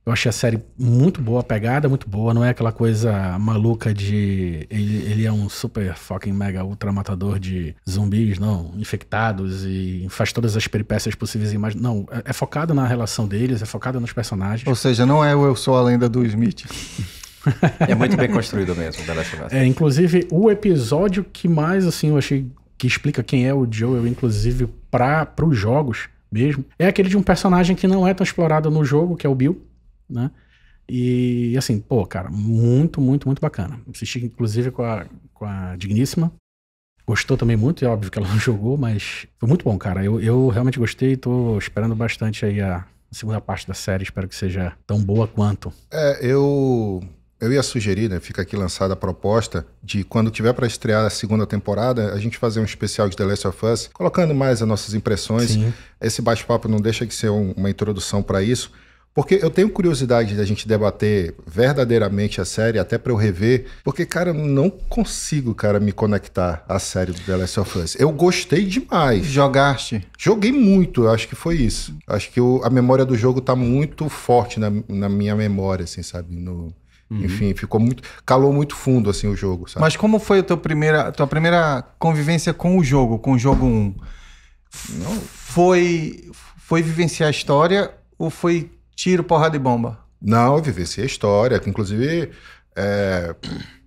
eu achei a série muito boa, a pegada muito boa, não é aquela coisa maluca de... Ele é um super fucking mega ultra matador de zumbis, não, infectados, e faz todas as peripécias possíveis e imagens. Não, é focado na relação deles, é focado nos personagens. Ou seja, não é o Eu Sou a Lenda do Smith. É muito bem construído mesmo, The Last of Us. Inclusive, o episódio que mais, assim, eu achei que explica quem é o Joel, inclusive, para os jogos mesmo, é aquele de um personagem que não é tão explorado no jogo, que é o Bill, né? E assim, pô, cara, muito, muito, muito bacana. Assisti, inclusive, com a Digníssima. Gostou também muito, é óbvio que ela não jogou, mas foi muito bom, cara. Eu realmente gostei e tô esperando bastante aí a segunda parte da série. Espero que seja tão boa quanto. Eu ia sugerir, né, fica aqui lançada a proposta de quando tiver para estrear a segunda temporada, a gente fazer um especial de The Last of Us, colocando mais as nossas impressões. Sim. Esse bate-papo não deixa de ser uma introdução para isso, porque eu tenho curiosidade da gente debater verdadeiramente a série, até para eu rever, porque, cara, eu não consigo, cara, me conectar à série do The Last of Us. Eu gostei demais. Jogaste? Joguei muito, eu acho que foi isso. Acho que a memória do jogo tá muito forte na minha memória, assim, sabe, Enfim, calou muito fundo, assim, o jogo, sabe? Mas como foi a tua primeira convivência com o jogo 1? Foi vivenciar a história ou foi tiro, porrada e bomba? Não, eu vivenciei a história, que inclusive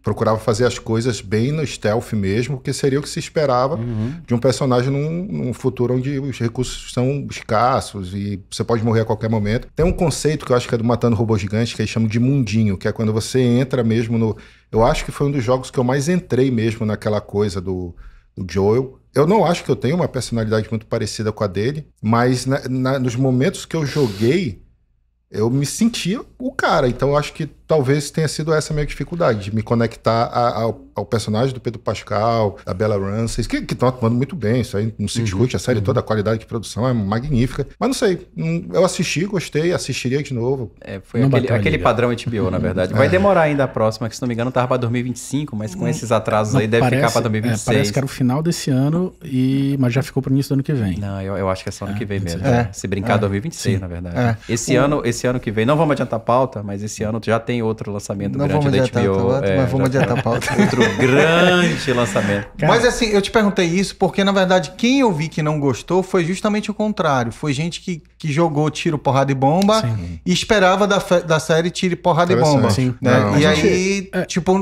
procurava fazer as coisas bem no stealth mesmo, que seria o que se esperava de um personagem num futuro onde os recursos são escassos e você pode morrer a qualquer momento. Tem um conceito que eu acho que é do Matando Robô Gigante, que eles chamam de mundinho, que é quando você entra mesmo no... Eu acho que foi um dos jogos que eu mais entrei mesmo naquela coisa do Joel. Eu não acho que eu tenho uma personalidade muito parecida com a dele, mas nos momentos que eu joguei, eu me sentia o cara. Então eu acho que talvez tenha sido essa a minha dificuldade, de me conectar ao personagem do Pedro Pascal, da Bella Ramsey, que estão atuando muito bem, isso aí não se discute, a série toda, a qualidade de produção é magnífica. Mas não sei, eu assisti, gostei, assistiria de novo. Foi aquele padrão HBO, na verdade. Vai demorar ainda a próxima, que se não me engano tava pra 2025, mas com esses atrasos aí deve ficar pra 2026. Parece que era o final desse ano, mas já ficou pro início do ano que vem. Não, eu acho que é só ano que vem mesmo. Se brincar, 2026, na verdade. Esse ano que vem, não vamos adiantar a pauta, mas esse ano já tem outro lançamento grande da HBO. Mas vamos adiantar a pauta. Outro grande lançamento. Cara, mas assim, eu te perguntei isso porque, na verdade, quem eu vi que não gostou foi justamente o contrário. Foi gente que jogou tiro, porrada e bomba e esperava da série tiro, porrada e bomba. Sim. Né? E aí, tipo,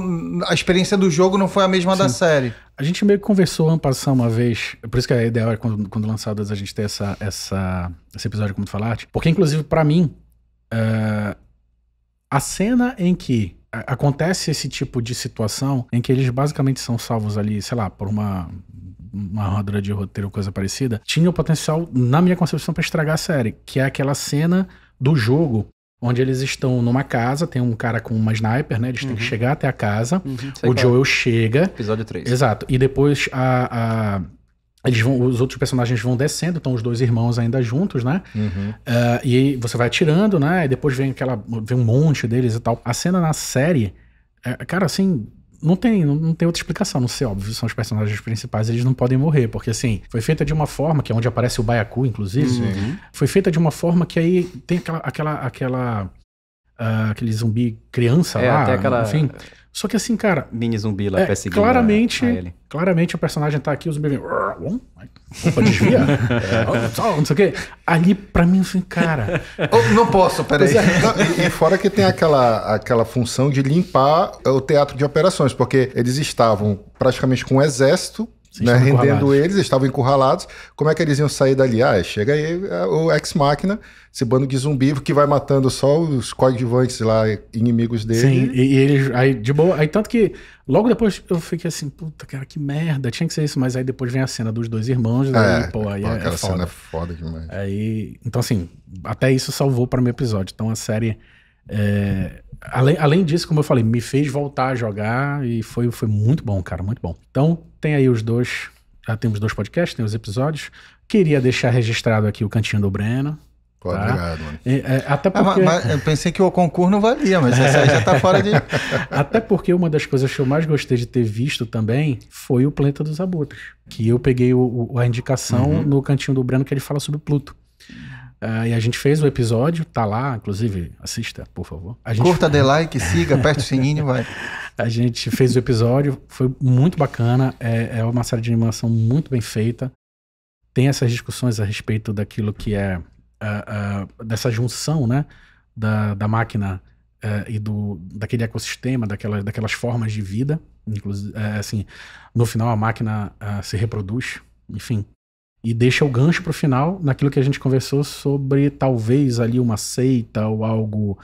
a experiência do jogo não foi a mesma da série. A gente meio que conversou passar uma vez, por isso que a ideia é quando lançadas a gente ter esse episódio, como tu falaste, porque inclusive pra mim, a cena em que acontece esse tipo de situação, em que eles basicamente são salvos ali, sei lá, por uma rodada de roteiro ou coisa parecida, tinha o potencial, na minha concepção, pra estragar a série, que é aquela cena do jogo onde eles estão numa casa, tem um cara com uma sniper, né? Eles têm que chegar até a casa, o Joel chega... Episódio 3. Exato. E depois os outros personagens vão descendo, estão os dois irmãos ainda juntos, né? E aí você vai atirando, né? E depois vem um monte deles e tal. A cena na série, cara, assim... Não tem outra explicação, não sei, óbvio, são os personagens principais, eles não podem morrer, porque assim, foi feita de uma forma, que é onde aparece o Baiacu, inclusive, foi feita de uma forma que aí tem aquele zumbi criança lá, até aquela... enfim. Só que assim, cara... Mini zumbi lá perseguindo claramente o personagem tá aqui, o zumbi vem... Opa, desvia? Não sei o quê. Ali, pra mim, assim, cara... Não posso, peraí. E fora que tem aquela função de limpar o teatro de operações, porque eles estavam praticamente com um exército, né, rendendo eles estavam encurralados. Como é que eles iam sair dali? Chega aí o Ex-Machina, esse bando de zumbi que vai matando só os coadjuvantes lá, inimigos dele. Sim, e eles, aí de boa, aí tanto que logo depois eu fiquei assim, puta, cara, que merda, tinha que ser isso, mas aí depois vem a cena dos dois irmãos, aí aquela foda. cena é foda demais. Aí, então assim, até isso salvou para o meu episódio, então a série... Além disso, como eu falei, me fez voltar a jogar e foi muito bom, cara, muito bom. Então, tem aí os dois, já temos 2 podcasts, tem os episódios. Queria deixar registrado aqui o Cantinho do Breno. Pô, obrigado, mano. Até porque... mas eu pensei que o concurso não valia, mas essa aí já tá fora de... Até porque uma das coisas que eu mais gostei de ter visto também foi o Planeta dos Abutres, que eu peguei a indicação no Cantinho do Breno, que ele fala sobre Pluto. E a gente fez o episódio, tá lá, inclusive, assista, por favor. Curta, dê like, siga, aperte o sininho, vai. A gente fez o episódio, foi muito bacana, é uma série de animação muito bem feita. Tem essas discussões a respeito daquilo que é dessa junção, né, da máquina e daquele ecossistema, daquelas formas de vida. Inclusive, assim, no final a máquina se reproduz, enfim. E deixa o gancho pro final naquilo que a gente conversou sobre talvez ali uma seita ou algo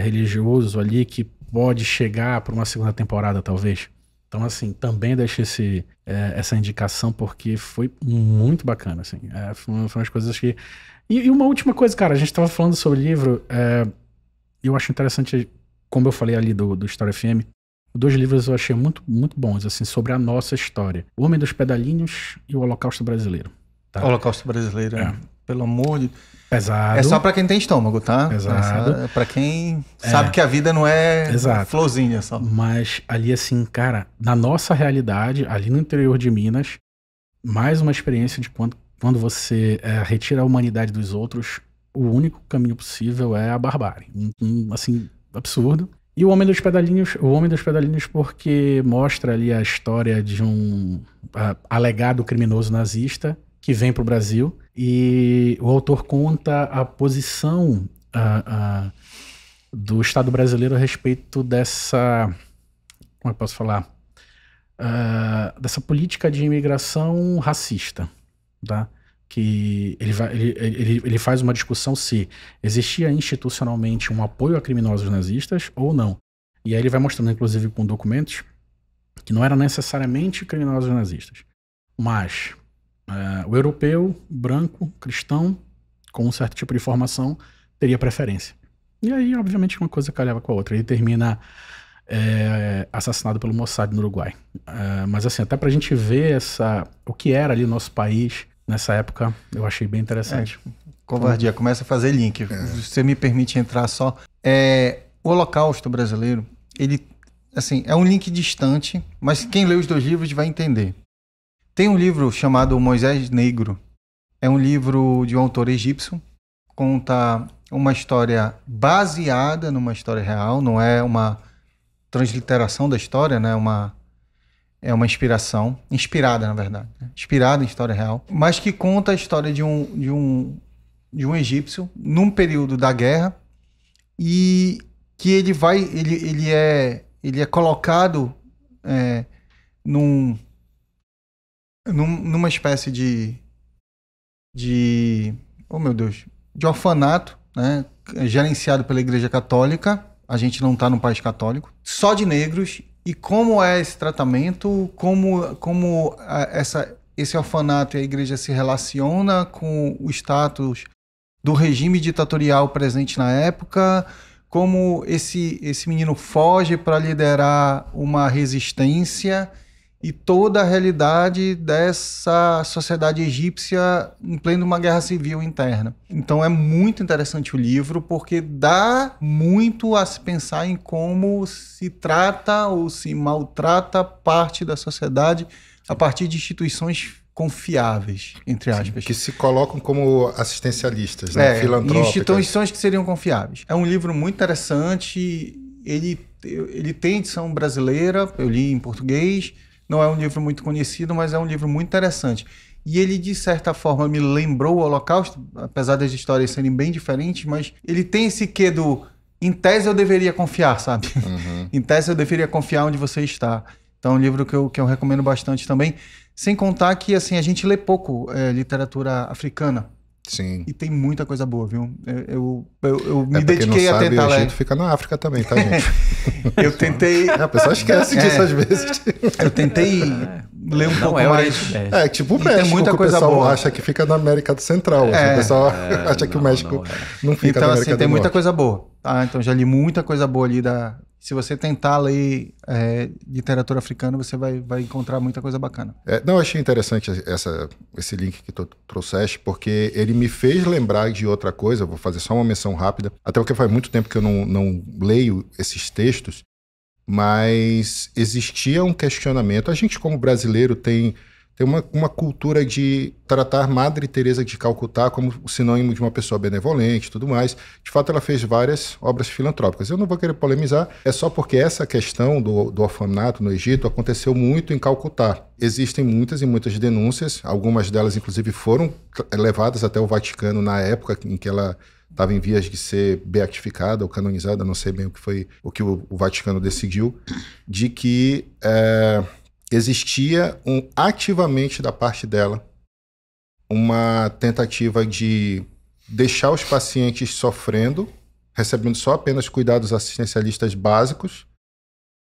religioso ali que pode chegar para uma segunda temporada, talvez. Então, assim, também deixei essa indicação porque foi muito bacana, assim. Foi umas coisas que... E uma última coisa, cara, a gente tava falando sobre o livro, eu acho interessante, como eu falei ali do História FM, 2 livros eu achei muito, muito bons, assim, sobre a nossa história. O Homem dos Pedalinhos e o Holocausto Brasileiro. Tá? Holocausto Brasileiro, pelo amor de... Pesado. É só pra quem tem estômago, tá? Pesado. É pra quem sabe que a vida não é florzinha só. Mas ali, assim, cara, na nossa realidade, ali no interior de Minas, mais uma experiência de quando você retira a humanidade dos outros, o único caminho possível é a barbárie. Assim, absurdo. E o Homem dos Pedalinhos porque mostra ali a história de um alegado criminoso nazista que vem para o Brasil e o autor conta a posição do Estado brasileiro a respeito dessa, como eu posso falar, dessa política de imigração racista, tá? Que ele faz uma discussão se existia institucionalmente um apoio a criminosos nazistas ou não. E aí ele vai mostrando, inclusive, com documentos, que não eram necessariamente criminosos nazistas, mas o europeu, branco, cristão, com um certo tipo de formação, teria preferência. E aí, obviamente, uma coisa calhava com a outra. Ele termina assassinado pelo Mossad no Uruguai. Mas assim, até pra gente ver o que era ali o nosso país nessa época, eu achei bem interessante. Covardia, começa a fazer link. Você me permite entrar só. O Holocausto brasileiro, ele, assim, é um link distante, mas quem lê os 2 livros vai entender. Tem um livro chamado Moisés Negro. É um livro de um autor egípcio. Conta uma história baseada numa história real, não é uma transliteração da história, né? É uma inspiração, inspirada na verdade, né? Inspirada em história real, mas que conta a história de um egípcio num período da guerra e que ele é colocado numa espécie de oh meu Deus, de orfanato, né? Gerenciado pela Igreja Católica. A gente não está num país católico, só de negros. E como é esse tratamento, como esse orfanato e a igreja se relaciona com o status do regime ditatorial presente na época, como esse menino foge para liderar uma resistência e toda a realidade dessa sociedade egípcia em pleno uma guerra civil interna. Então é muito interessante o livro, porque dá muito a se pensar em como se trata ou se maltrata parte da sociedade a partir de instituições confiáveis, entre aspas. Sim, que se colocam como assistencialistas, né? Filantrópicas. Instituições que seriam confiáveis. É um livro muito interessante, ele tem edição brasileira, eu li em português. Não é um livro muito conhecido, mas é um livro muito interessante. E ele, de certa forma, me lembrou o Holocausto, apesar das histórias serem bem diferentes, mas ele tem esse quê do... Em tese eu deveria confiar, sabe? Uhum. Em tese eu deveria confiar onde você está. Então é um livro que eu recomendo bastante também. Sem contar que, assim, a gente lê pouco literatura africana. Sim. E tem muita coisa boa, viu? Eu me dediquei a tentar ler. O ler. Egito fica na África também, tá, gente? Eu tentei... A pessoa esquece disso às vezes. Eu tentei ler um pouco mais... Tipo o México, muita que coisa o pessoal boa. acha que fica na América Central. O pessoal acha que o México não fica então, na América assim, do tem muita Norte. coisa boa. Tá? Então, já li muita coisa boa ali da... Se você tentar ler literatura africana, você vai encontrar muita coisa bacana. Eu achei interessante esse link que tu trouxeste, porque ele me fez lembrar de outra coisa. Vou fazer só uma menção rápida, até porque faz muito tempo que eu não leio esses textos, mas existia um questionamento. A gente, como brasileiro, tem uma cultura de tratar Madre Teresa de Calcutá como sinônimo de uma pessoa benevolente e tudo mais. De fato, ela fez várias obras filantrópicas. Eu não vou querer polemizar, é só porque essa questão do orfanato no Egito aconteceu muito em Calcutá. Existem muitas e muitas denúncias, algumas delas, inclusive, foram levadas até o Vaticano na época em que ela estava em vias de ser beatificada ou canonizada, não sei bem o que o Vaticano decidiu, de que... existia ativamente da parte dela uma tentativa de deixar os pacientes sofrendo, recebendo só apenas cuidados assistencialistas básicos,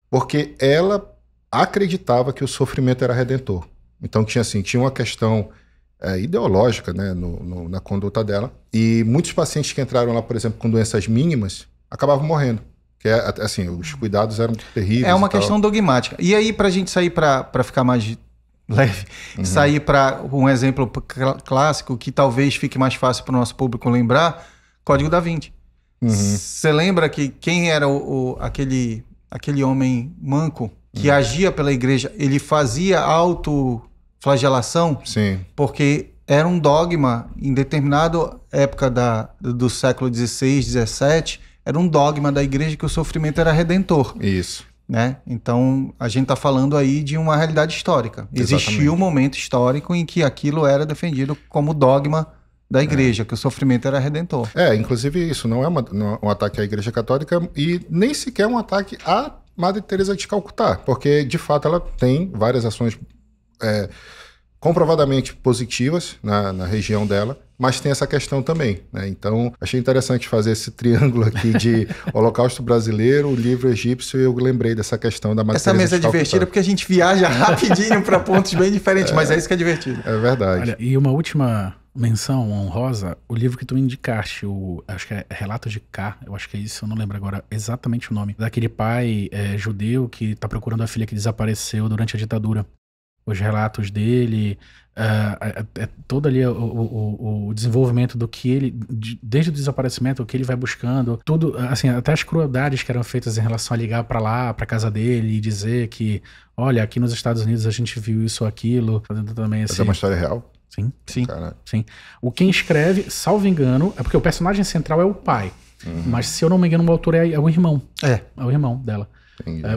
porque ela acreditava que o sofrimento era redentor. Então tinha uma questão ideológica, né, na conduta dela, e muitos pacientes que entraram lá, por exemplo, com doenças mínimas, acabavam morrendo. Os cuidados eram terríveis. É uma questão dogmática. E aí, pra gente sair para ficar mais leve, sair para um exemplo clássico que talvez fique mais fácil para o nosso público lembrar, Código da Vinci. Você lembra que quem era aquele homem manco que agia pela igreja, ele fazia autoflagelação? Sim. Porque era um dogma em determinada época do século XVI, XVII, era um dogma da igreja que o sofrimento era redentor. Isso. Né? Então, a gente está falando aí de uma realidade histórica. Existiu um momento histórico em que aquilo era defendido como dogma da igreja, que o sofrimento era redentor. Inclusive isso não é um ataque à Igreja Católica e nem sequer um ataque à Madre Teresa de Calcutá, porque, de fato, ela tem várias ações comprovadamente positivas na região dela, mas tem essa questão também, né? Então, achei interessante fazer esse triângulo aqui de Holocausto brasileiro, o livro egípcio, e eu lembrei dessa questão da Madre Teresa de Calcutá. Essa mesa é divertida porque a gente viaja rapidinho para pontos bem diferentes, mas é isso que é divertido. É verdade. Olha, e uma última menção honrosa, o livro que tu indicaste, acho que é Relatos de K, eu acho que é isso, eu não lembro agora exatamente o nome, daquele pai judeu que tá procurando a filha que desapareceu durante a ditadura. Os relatos dele, todo ali o desenvolvimento do que ele, desde o desaparecimento, o que ele vai buscando, tudo, assim, até as crueldades que eram feitas em relação a ligar pra lá, pra casa dele e dizer que, olha, aqui nos Estados Unidos a gente viu isso ou aquilo, fazendo também Essa é uma história real? Sim. Cara. Sim. Quem escreve, salvo engano, é porque o personagem central é o pai, mas se eu não me engano o autor é o irmão. É o irmão dela.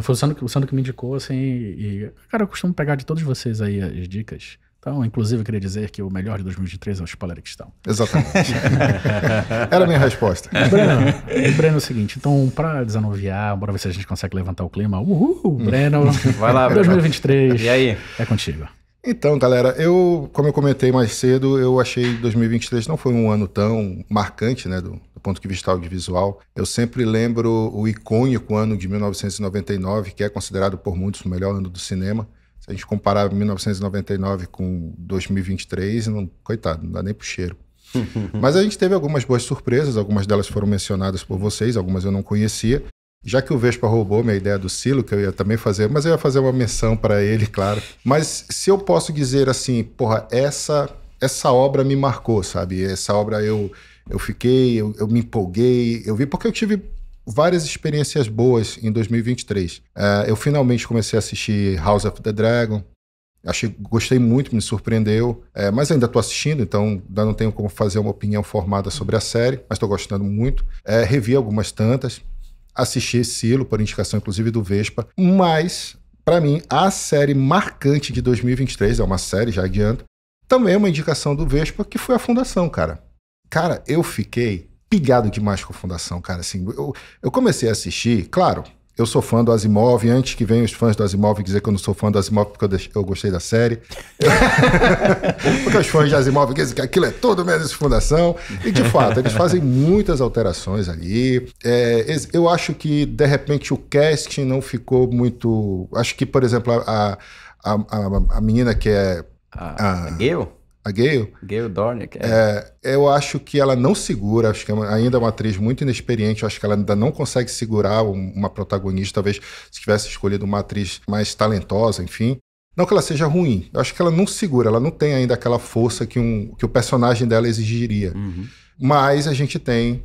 Foi o Sandro que me indicou, assim, e, cara, eu costumo pegar de todos vocês aí as dicas. Então, inclusive, eu queria dizer que o melhor de 2023 é o Spoiler que estão. Exatamente. Era a minha resposta. Breno, é o seguinte, então, pra desanuviar, bora ver se a gente consegue levantar o clima. Breno. Vai lá, 2023. E aí? É contigo. Então, galera, como eu comentei mais cedo, eu achei 2023 não foi um ano tão marcante, né, do ponto de vista audiovisual. Eu sempre lembro o icônico ano de 1999, que é considerado por muitos o melhor ano do cinema. Se a gente comparar 1999 com 2023, coitado, não dá nem pro cheiro. Mas a gente teve algumas boas surpresas, algumas delas foram mencionadas por vocês, algumas eu não conhecia. Já que o Vespa roubou minha ideia do Silo, que eu ia também fazer, mas eu ia fazer uma menção para ele, claro. Mas se eu posso dizer assim, porra, essa obra me marcou, sabe? Essa obra eu me empolguei, eu vi, porque eu tive várias experiências boas em 2023. Eu finalmente comecei a assistir House of the Dragon, gostei muito, me surpreendeu, mas ainda estou assistindo, então ainda não tenho como fazer uma opinião formada sobre a série, mas estou gostando muito. Revi algumas tantas. Assisti Silo, por indicação inclusive do Vespa, mas, para mim, a série marcante de 2023, é uma série, já adianto, também é uma indicação do Vespa, que foi a Fundação, cara. Cara, eu fiquei pilhado demais com a Fundação, cara, assim, eu comecei a assistir, claro, eu sou fã do Asimov, antes que venham os fãs do Asimov dizer que eu não sou fã do Asimov porque eu gostei da série. Porque os fãs de Asimov dizem que aquilo é tudo menos Fundação. E, de fato, eles fazem muitas alterações ali. Eu acho que, de repente, o casting não ficou muito... Acho que, por exemplo, a menina que é... A Gale? A Gale? Gale Dornick. Eu acho que ela não segura, acho que ainda é uma atriz muito inexperiente, eu acho que ela ainda não consegue segurar uma protagonista, talvez se tivesse escolhido uma atriz mais talentosa, enfim. Não que ela seja ruim, eu acho que ela não segura, ela não tem ainda aquela força que o personagem dela exigiria. Mas a gente tem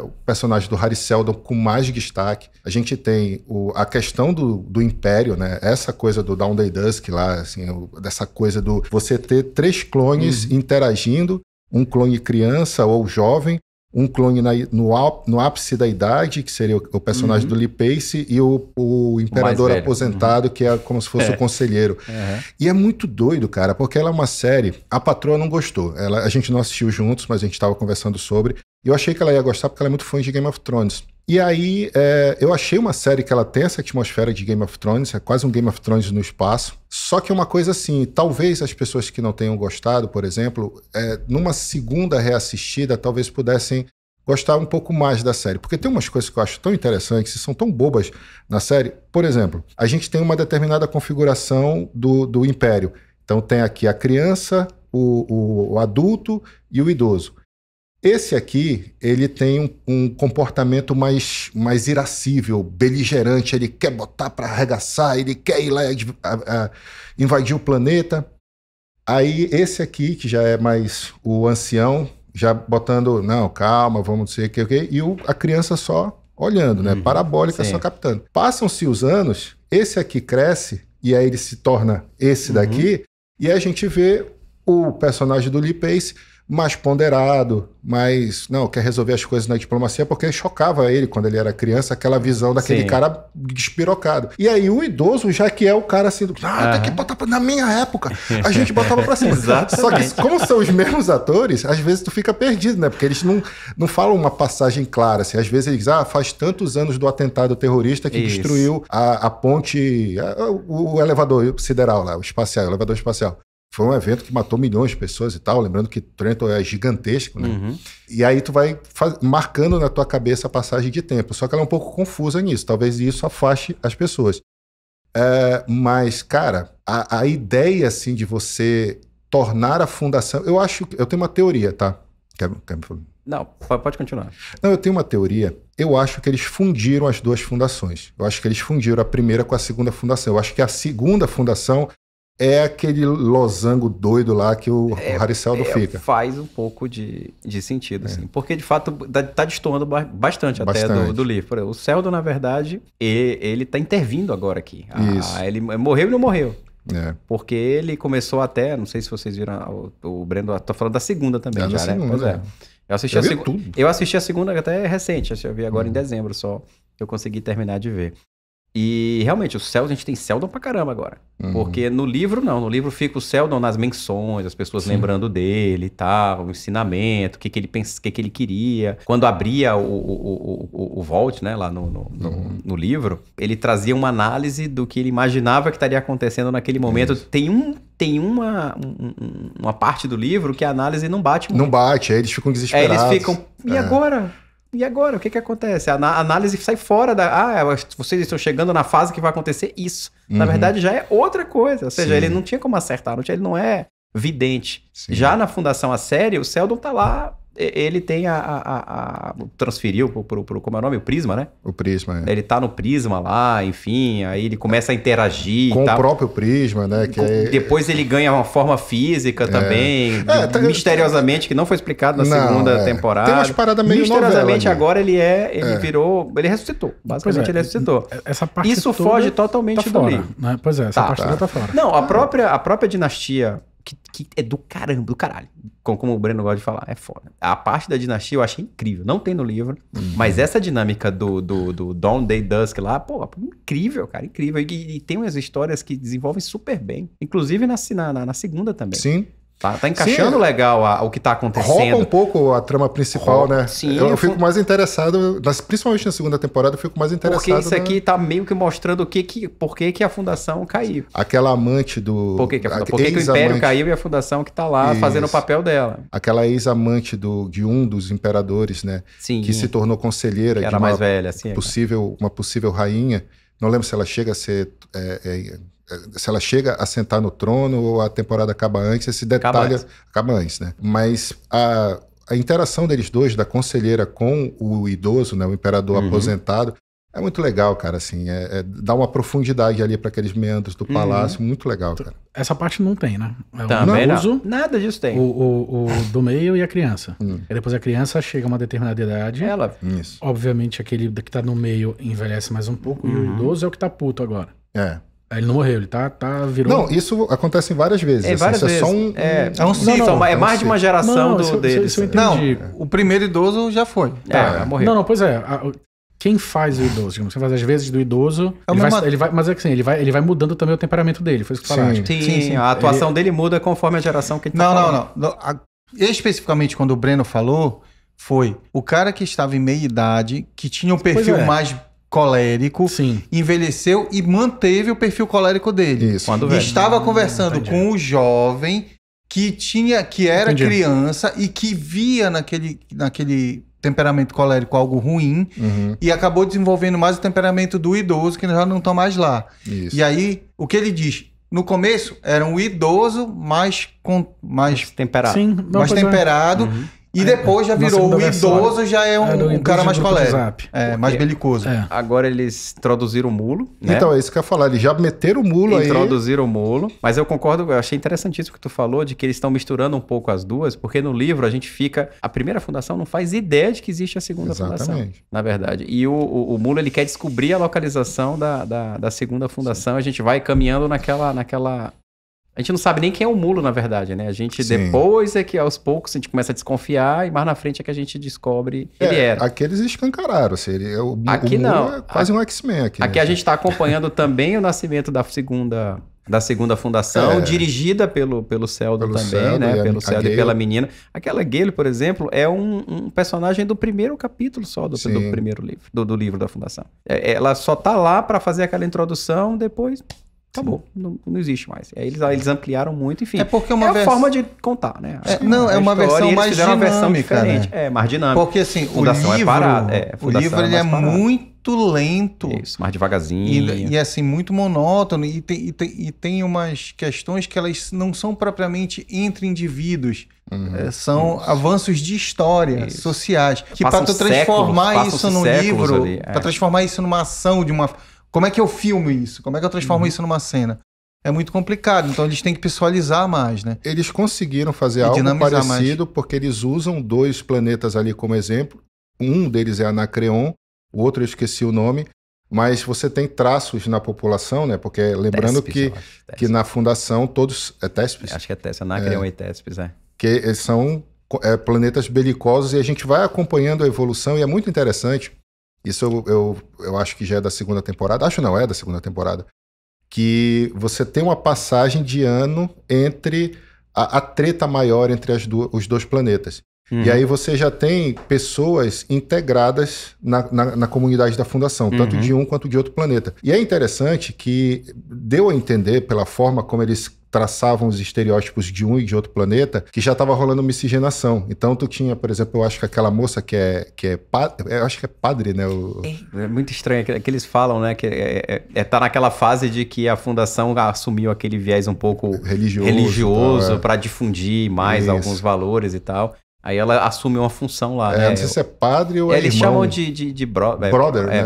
o personagem do Harry Seldon com mais destaque. A gente tem a questão do Império, né? Essa coisa do Dawn Day Dusk lá, assim, dessa coisa do você ter 3 clones interagindo, um clone criança ou jovem, um clone no ápice da idade, que seria o personagem do Lee Pace, e o imperador aposentado, que é como se fosse o conselheiro. E é muito doido, cara, porque ela é uma série... A patroa não gostou. A gente não assistiu juntos, mas a gente estava conversando sobre. E eu achei que ela ia gostar porque ela é muito fã de Game of Thrones. E aí, eu achei uma série que ela tem essa atmosfera de Game of Thrones, é quase um Game of Thrones no espaço. Só que é uma coisa assim, talvez as pessoas que não tenham gostado, por exemplo, numa segunda reassistida, talvez pudessem gostar um pouco mais da série. Porque tem umas coisas que eu acho tão interessantes e são tão bobas na série. Por exemplo, a gente tem uma determinada configuração do Império. Então tem aqui a criança, o adulto e o idoso. Esse aqui, ele tem um comportamento mais irascível, beligerante, ele quer botar para arregaçar, ele quer ir lá invadir o planeta. Aí esse aqui, que já é mais o ancião, já botando, não, calma, vamos não sei o que, e a criança só olhando, né? Parabólica, só captando. Passam-se os anos, esse aqui cresce, e aí ele se torna esse daqui, e aí a gente vê o personagem do Lee Pace mais ponderado, quer resolver as coisas na diplomacia, porque chocava ele, quando ele era criança, aquela visão daquele cara despirocado. E aí o idoso, já que é o cara assim, tem que botar na minha época, a gente botava pra cima. Só que, como são os mesmos atores, às vezes tu fica perdido, né? Porque eles não falam uma passagem clara, assim. Às vezes eles dizem, faz tantos anos do atentado terrorista que destruiu a ponte, o elevador sideral lá, o elevador espacial. Foi um evento que matou milhões de pessoas e tal, lembrando que Trenton é gigantesco, né? E aí tu vai marcando na tua cabeça a passagem de tempo, só que ela é um pouco confusa nisso, talvez isso afaste as pessoas. Mas, cara, a ideia, assim, de você tornar a fundação... Eu tenho uma teoria, tá? Quer me falar? Não, pode continuar. Não, eu tenho uma teoria. Eu acho que eles fundiram as duas fundações. Eu acho que eles fundiram a primeira com a segunda fundação. Eu acho que a segunda fundação é aquele losango doido lá que o Hariceldo fica. Faz um pouco de sentido, assim. Porque, de fato, tá destoando bastante até do livro. Por exemplo, o Seldon, na verdade, ele tá intervindo agora aqui. Isso. Ele morreu e não morreu. É. Porque ele começou até... Não sei se vocês viram... O Breno... Tô falando da segunda também, já, né? Pois é. Eu assisti a segunda até recente. Eu vi agora em dezembro só. Eu consegui terminar de ver. E realmente, o Seldon, a gente tem Seldon pra caramba agora. Porque no livro, não. No livro fica o Seldon nas menções, as pessoas lembrando dele e tal, o ensinamento, o que ele pensa, o que ele queria. Quando abria o Vault, né, lá no livro, ele trazia uma análise do que ele imaginava que estaria acontecendo naquele momento. Tem uma parte do livro que a análise não bate muito. Não bate, aí eles ficam desesperados. Aí eles ficam, e agora? E agora? O que acontece? A análise sai fora da... vocês estão chegando na fase que vai acontecer isso. Na verdade, já é outra coisa. Ou seja, ele não tinha como acertar. Ele não é vidente. Sim. Já na Fundação A Série, o Seldon tá lá... Ele tem transferiu pro como é o nome? O Prisma, né? O Prisma, Ele tá no Prisma lá, enfim, aí ele começa a interagir com e tal. o próprio Prisma, né? Depois ele ganha uma forma física também, misteriosamente, que não foi explicado na segunda temporada. Tem umas paradas meio misteriosamente agora ele virou, ele ressuscitou, basicamente ele ressuscitou. Essa parte isso foge totalmente do livro. Né? Pois é, essa parte toda tá fora. Não, a própria dinastia... Que é do caralho. Como o Breno gosta de falar, é foda. A parte da dinastia eu achei incrível. Não tem no livro, mas essa dinâmica do Dawn, Day, Dusk lá, pô, incrível, cara, incrível. E tem umas histórias que desenvolvem super bem. Inclusive na segunda também. Sim. Tá encaixando legal o que tá acontecendo. Rouba um pouco a trama principal, né? Sim. Eu fico mais interessado, principalmente na segunda temporada, eu fico mais interessado. Porque isso aqui tá meio que mostrando por que a fundação caiu. Aquela amante do... Por que o Império caiu e a fundação que tá lá fazendo o papel dela. Aquela ex-amante de um dos imperadores, né? Sim. Que se tornou conselheira de mais velha, assim, uma possível rainha. Não lembro se ela chega a ser... se ela chega a sentar no trono ou a temporada acaba antes, esse detalhe acaba antes, né? Mas a interação deles dois, da conselheira com o idoso, né, o imperador aposentado, é muito legal, cara, assim, dá uma profundidade ali para aqueles meandros do palácio, muito legal, cara. Essa parte não tem, né? Também não. Nada disso tem. O do meio e a criança. E depois a criança chega a uma determinada idade. Isso. Obviamente, aquele que tá no meio envelhece mais um pouco, e o idoso é o que tá puto agora. Ele não morreu, ele virou... Não, isso acontece várias vezes. Várias vezes. É só um... É um ciclo, é mais de uma geração deles. Isso eu entendi. Não, o primeiro idoso já foi. Morreu. Não, pois é. Quem faz o idoso? Digamos, você faz as vezes do idoso, mas é que assim, ele vai mudando também o temperamento dele, foi isso que falaram. Sim. A atuação dele muda conforme a geração que ele tá falando. Não. Especificamente quando o Breno falou, foi o cara que estava em meia idade, que tinha um perfil mais colérico, envelheceu e manteve o perfil colérico dele. Isso. Estava conversando com o jovem que era criança e que via naquele temperamento colérico algo ruim e acabou desenvolvendo mais o temperamento do idoso, que já não estão mais lá. Isso. E aí, o que ele diz? No começo, era um idoso mais temperado. Sim, mais temperado. E depois já virou o idoso, já é um cara mais colérico. Mais belicoso. Agora eles introduziram o mulo, né? Então, é isso que eu ia falar. Eles já meteram o mulo aí. Introduziram o mulo. Mas eu concordo, eu achei interessantíssimo o que tu falou, de que eles estão misturando um pouco as duas, porque no livro a gente fica... A primeira fundação não faz ideia de que existe a segunda fundação. Na verdade. E o mulo, ele quer descobrir a localização da segunda fundação. A gente vai caminhando naquela... A gente não sabe nem quem é o mulo, na verdade, né? A gente depois é que aos poucos a gente começa a desconfiar e mais na frente é que a gente descobre ele era. Aqui eles escancararam. O aqui mulo não. É quase um X-Men aqui. Aqui a gente está acompanhando também o nascimento da segunda fundação, dirigida pelo Seldon também, né? Pelo Seldon e pela menina. Aquela Gale, por exemplo, é um personagem do primeiro capítulo só do primeiro livro, do livro da fundação. Ela só tá lá para fazer aquela introdução, depois Acabou, não existe mais. E aí eles ampliaram muito, enfim. É porque uma a forma de contar, né? É uma versão mais dinâmica, uma versão diferente. né? Mais dinâmica. Porque assim, Fundação o livro ele é muito lento. Isso, mais devagarzinho. E assim, muito monótono. E tem umas questões que elas não são propriamente entre indivíduos. São avanços de história sociais. Que para tu transformar isso num livro, para transformar isso numa ação de uma... Como é que eu filmo isso? Como é que eu transformo isso numa cena? É muito complicado, então eles têm que pessoalizar mais, né? Eles conseguiram fazer algo parecido porque eles usam 2 planetas ali como exemplo. Um deles é Anacreon, o outro eu esqueci o nome, mas você tem traços na população, né? Porque lembrando Tespes, que na fundação todos... É Tespes? Acho que é Tespes, Anacreon e Tespes, Que eles são planetas belicosos e a gente vai acompanhando a evolução e é muito interessante. Isso eu acho que já é da segunda temporada. Acho não, é da segunda temporada. Que você tem uma passagem de ano entre a treta maior entre os 2 planetas. E aí você já tem pessoas integradas na comunidade da fundação, tanto de um quanto de outro planeta. E é interessante que deu a entender, pela forma como eles traçavam os estereótipos de um e de outro planeta, que já estava rolando miscigenação. Então tu tinha, por exemplo, eu acho que aquela moça que é eu acho que é padre, né? É muito estranho que eles falam, né? Que tá naquela fase de que a fundação assumiu aquele viés um pouco religioso para difundir mais alguns valores e tal. Aí ela assume uma função lá, né? Não sei se é padre ou eles irmão. chamam de brother, né?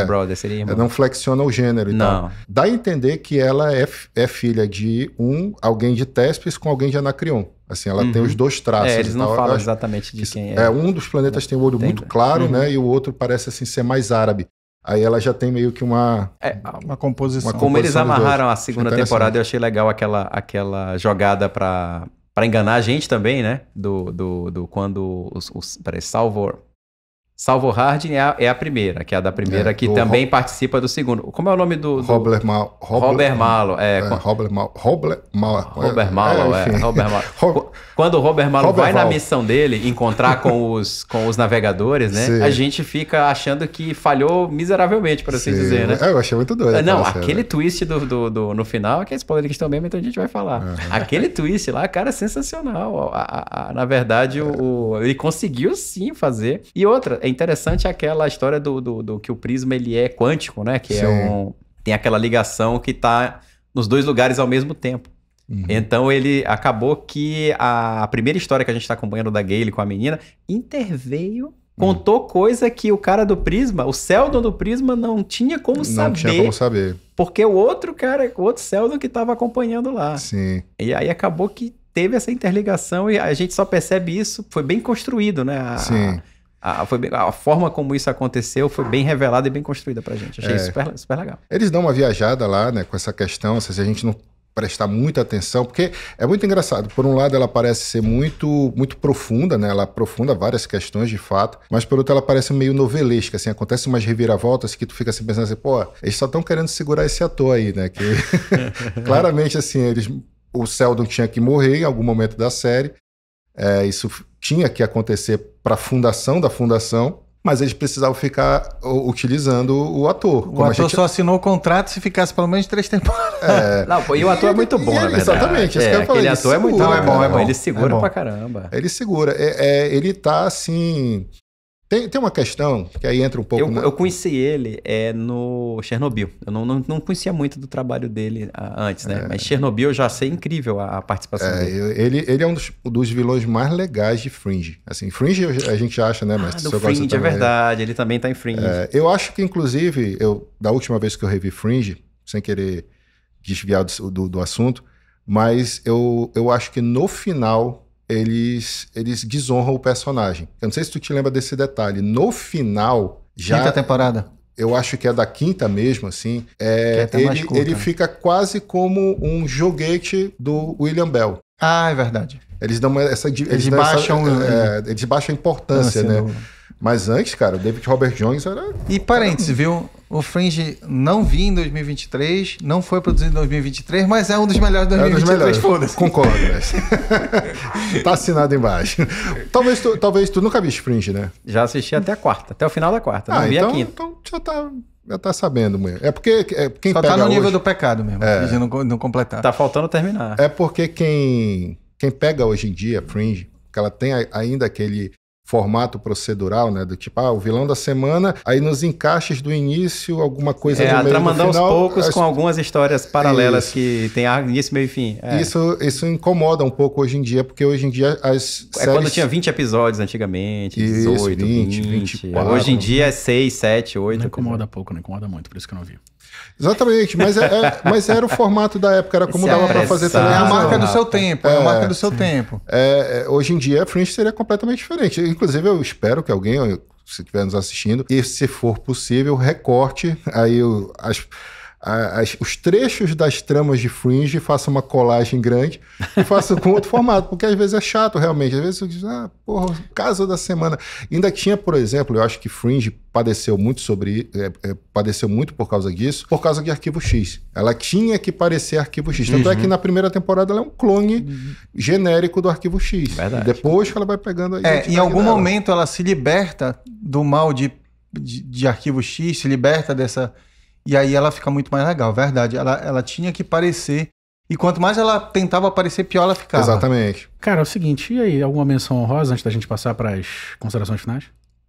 Brother, seria irmão. Não flexiona o gênero e tal. Dá a entender que ela é filha de alguém de Tespes com alguém de Anacreon. Assim, ela tem os 2 traços. Eles não falam exatamente de quem é. Um dos planetas tem o olho muito claro, né? E o outro parece assim ser mais árabe. Aí ela já tem meio que uma composição. Como eles amarraram a segunda temporada, eu achei legal aquela jogada para enganar a gente também, né? Quando Salvor Hardin é a primeira, que é a da primeira, que também participa do segundo. Como é o nome do... Robert Malo. Robert Malo. Quando o Robert Malo vai na missão dele encontrar com os navegadores, né? Sim. A gente fica achando que falhou miseravelmente, por assim dizer, né? Eu achei muito doido. Não, aquele twist no final, que é spoiler que também, então a gente vai falar. Aquele twist lá, cara, é sensacional. Na verdade, ele conseguiu sim fazer. E outra, é interessante aquela história do que o prisma ele é quântico, né? Que tem aquela ligação que tá nos 2 lugares ao mesmo tempo. Então ele acabou que a primeira história que a gente está acompanhando da Gale com a menina interveio, contou coisa que o cara do prisma, o Seldon do prisma, não tinha como saber. Porque o outro Seldon que estava acompanhando lá. Sim. E aí acabou que teve essa interligação e a gente só percebe isso, foi bem construído, né? Sim. A forma como isso aconteceu foi bem revelada e bem construída pra gente. Achei super, super legal. Eles dão uma viajada lá, né, com essa questão, se a gente não prestar muita atenção, porque é muito engraçado. Por um lado, ela parece ser muito, muito profunda, né? Ela aprofunda várias questões, de fato, mas por outro, ela parece meio novelesca, assim, acontece umas reviravoltas que tu fica assim pensando assim, pô, eles só estão querendo segurar esse ator aí, né? Que claramente, assim, o Seldon tinha que morrer em algum momento da série, isso tinha que acontecer para a fundação da fundação, mas eles precisavam ficar utilizando o ator. O ator só assinou o contrato se ficasse pelo menos 3 temporadas. Não, e o ator é muito bom, na verdade. Exatamente, isso que eu falei. Aquele ator é muito bom. É bom. Ele segura pra caramba. Ele segura. Ele tá assim... Tem uma questão que aí entra um pouco... Eu conheci ele no Chernobyl. Eu não conhecia muito do trabalho dele antes, né? Mas Chernobyl eu já achei incrível a participação dele. Ele é um dos vilões mais legais de Fringe. Assim, Fringe a gente acha, né? Mas do Fringe é verdade. Ele também tá em Fringe. Eu acho que, inclusive, da última vez que eu revi Fringe, sem querer desviar do assunto, mas eu acho que no final... Eles desonram o personagem. Eu não sei se tu te lembra desse detalhe. No final, já... 5ª temporada. Eu acho que é da 5ª mesmo, assim. Ele fica quase como um joguete do William Bell. Ah, é verdade. Eles dão eles baixam a importância, né? Mas antes, cara, o David Robert Jones era... E parênteses, viu? O Fringe não vi em 2023, não foi produzido em 2023, mas é um dos melhores de 2023. Foda-se. Concordo, né? Tá assinado embaixo. Talvez tu nunca viste Fringe, né? Já assisti até a 4ª, até o final da 4ª. Não vi a 5ª. Então já tá Já tá sabendo mesmo. É porque quem Só pega tá no nível hoje, do pecado mesmo, de não completar. Tá faltando terminar. é porque quem pega hoje em dia Fringe, que ela tem ainda aquele formato procedural, né? Do tipo, o vilão da semana, aí nos encaixes do início, alguma coisa do meio do tramandar aos final. poucos com algumas histórias paralelas que tem início, meio e fim. Isso incomoda um pouco hoje em dia, porque hoje em dia as séries... quando tinha 20 episódios antigamente, Isso, 18, 20. 24. Hoje em dia é 6, 7, 8. Não incomoda pouco, não incomoda muito, por isso que eu não vi. Exatamente, mas era o formato da época, era como dava pra fazer É televisão. a marca do seu tempo, é a marca do seu tempo. Hoje em dia, Fringe seria completamente diferente. Inclusive, eu espero que alguém, se estiver nos assistindo, e se for possível, recorte aí os trechos das tramas de Fringe, faça uma colagem grande e faça com outro formato, porque às vezes é chato realmente. Às vezes eu digo, caso da semana. Ainda tinha, por exemplo, eu acho que Fringe padeceu muito padeceu muito por causa disso, por causa de Arquivo X. Ela tinha que parecer Arquivo X. Tanto é que na primeira temporada ela é um clone genérico do Arquivo X. Verdade. Depois que ela vai pegando a identidade Em algum dela. momento ela se liberta do mal de Arquivo X, se liberta dessa... E aí ela fica muito mais legal, verdade. Ela tinha que parecer. E quanto mais ela tentava aparecer, pior ela ficava. Exatamente. Cara, é o seguinte, e aí, alguma menção honrosa antes da gente passar para as considerações finais?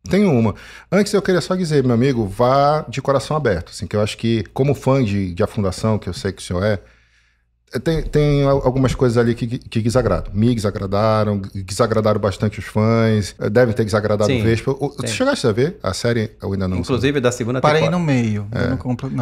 Tem uma. Antes eu queria só dizer, meu amigo, vá de coração aberto. Assim, que eu acho que, como fã de A Fundação, que eu sei que o senhor tem algumas coisas ali que desagradam. Me desagradaram bastante os fãs, devem ter desagradado o Vespa. Tu chegaste a ver a série? Eu ainda não. Inclusive, da segunda Parei temporada. no meio.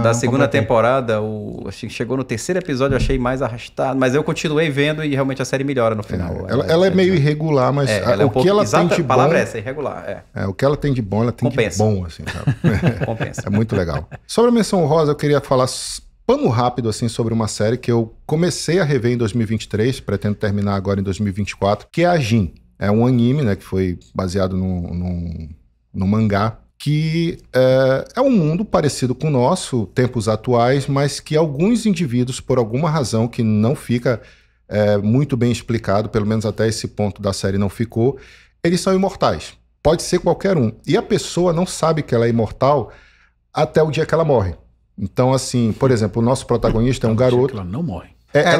Da segunda temporada, acho que chegou no terceiro episódio, eu achei mais arrastado. Mas eu continuei vendo e realmente a série melhora no final. Ela é meio irregular, mas o que ela tem de bom... A palavra é essa, irregular. O que ela tem de bom, ela tem Compensa. de bom, assim, sabe? Compensa. É muito legal. Sobre a menção rosa, eu queria falar pano rápido, assim, sobre uma série que eu comecei a rever em 2023, pretendo terminar agora em 2024, que é a Jin. É um anime, né, que foi baseado num mangá, que é um mundo parecido com o nosso, tempos atuais, mas que alguns indivíduos, por alguma razão que não fica muito bem explicado, pelo menos até esse ponto da série não ficou, eles são imortais. Pode ser qualquer um. E a pessoa não sabe que ela é imortal até o dia que ela morre. Então, assim, por exemplo, o nosso protagonista é um garoto... Ela não morre.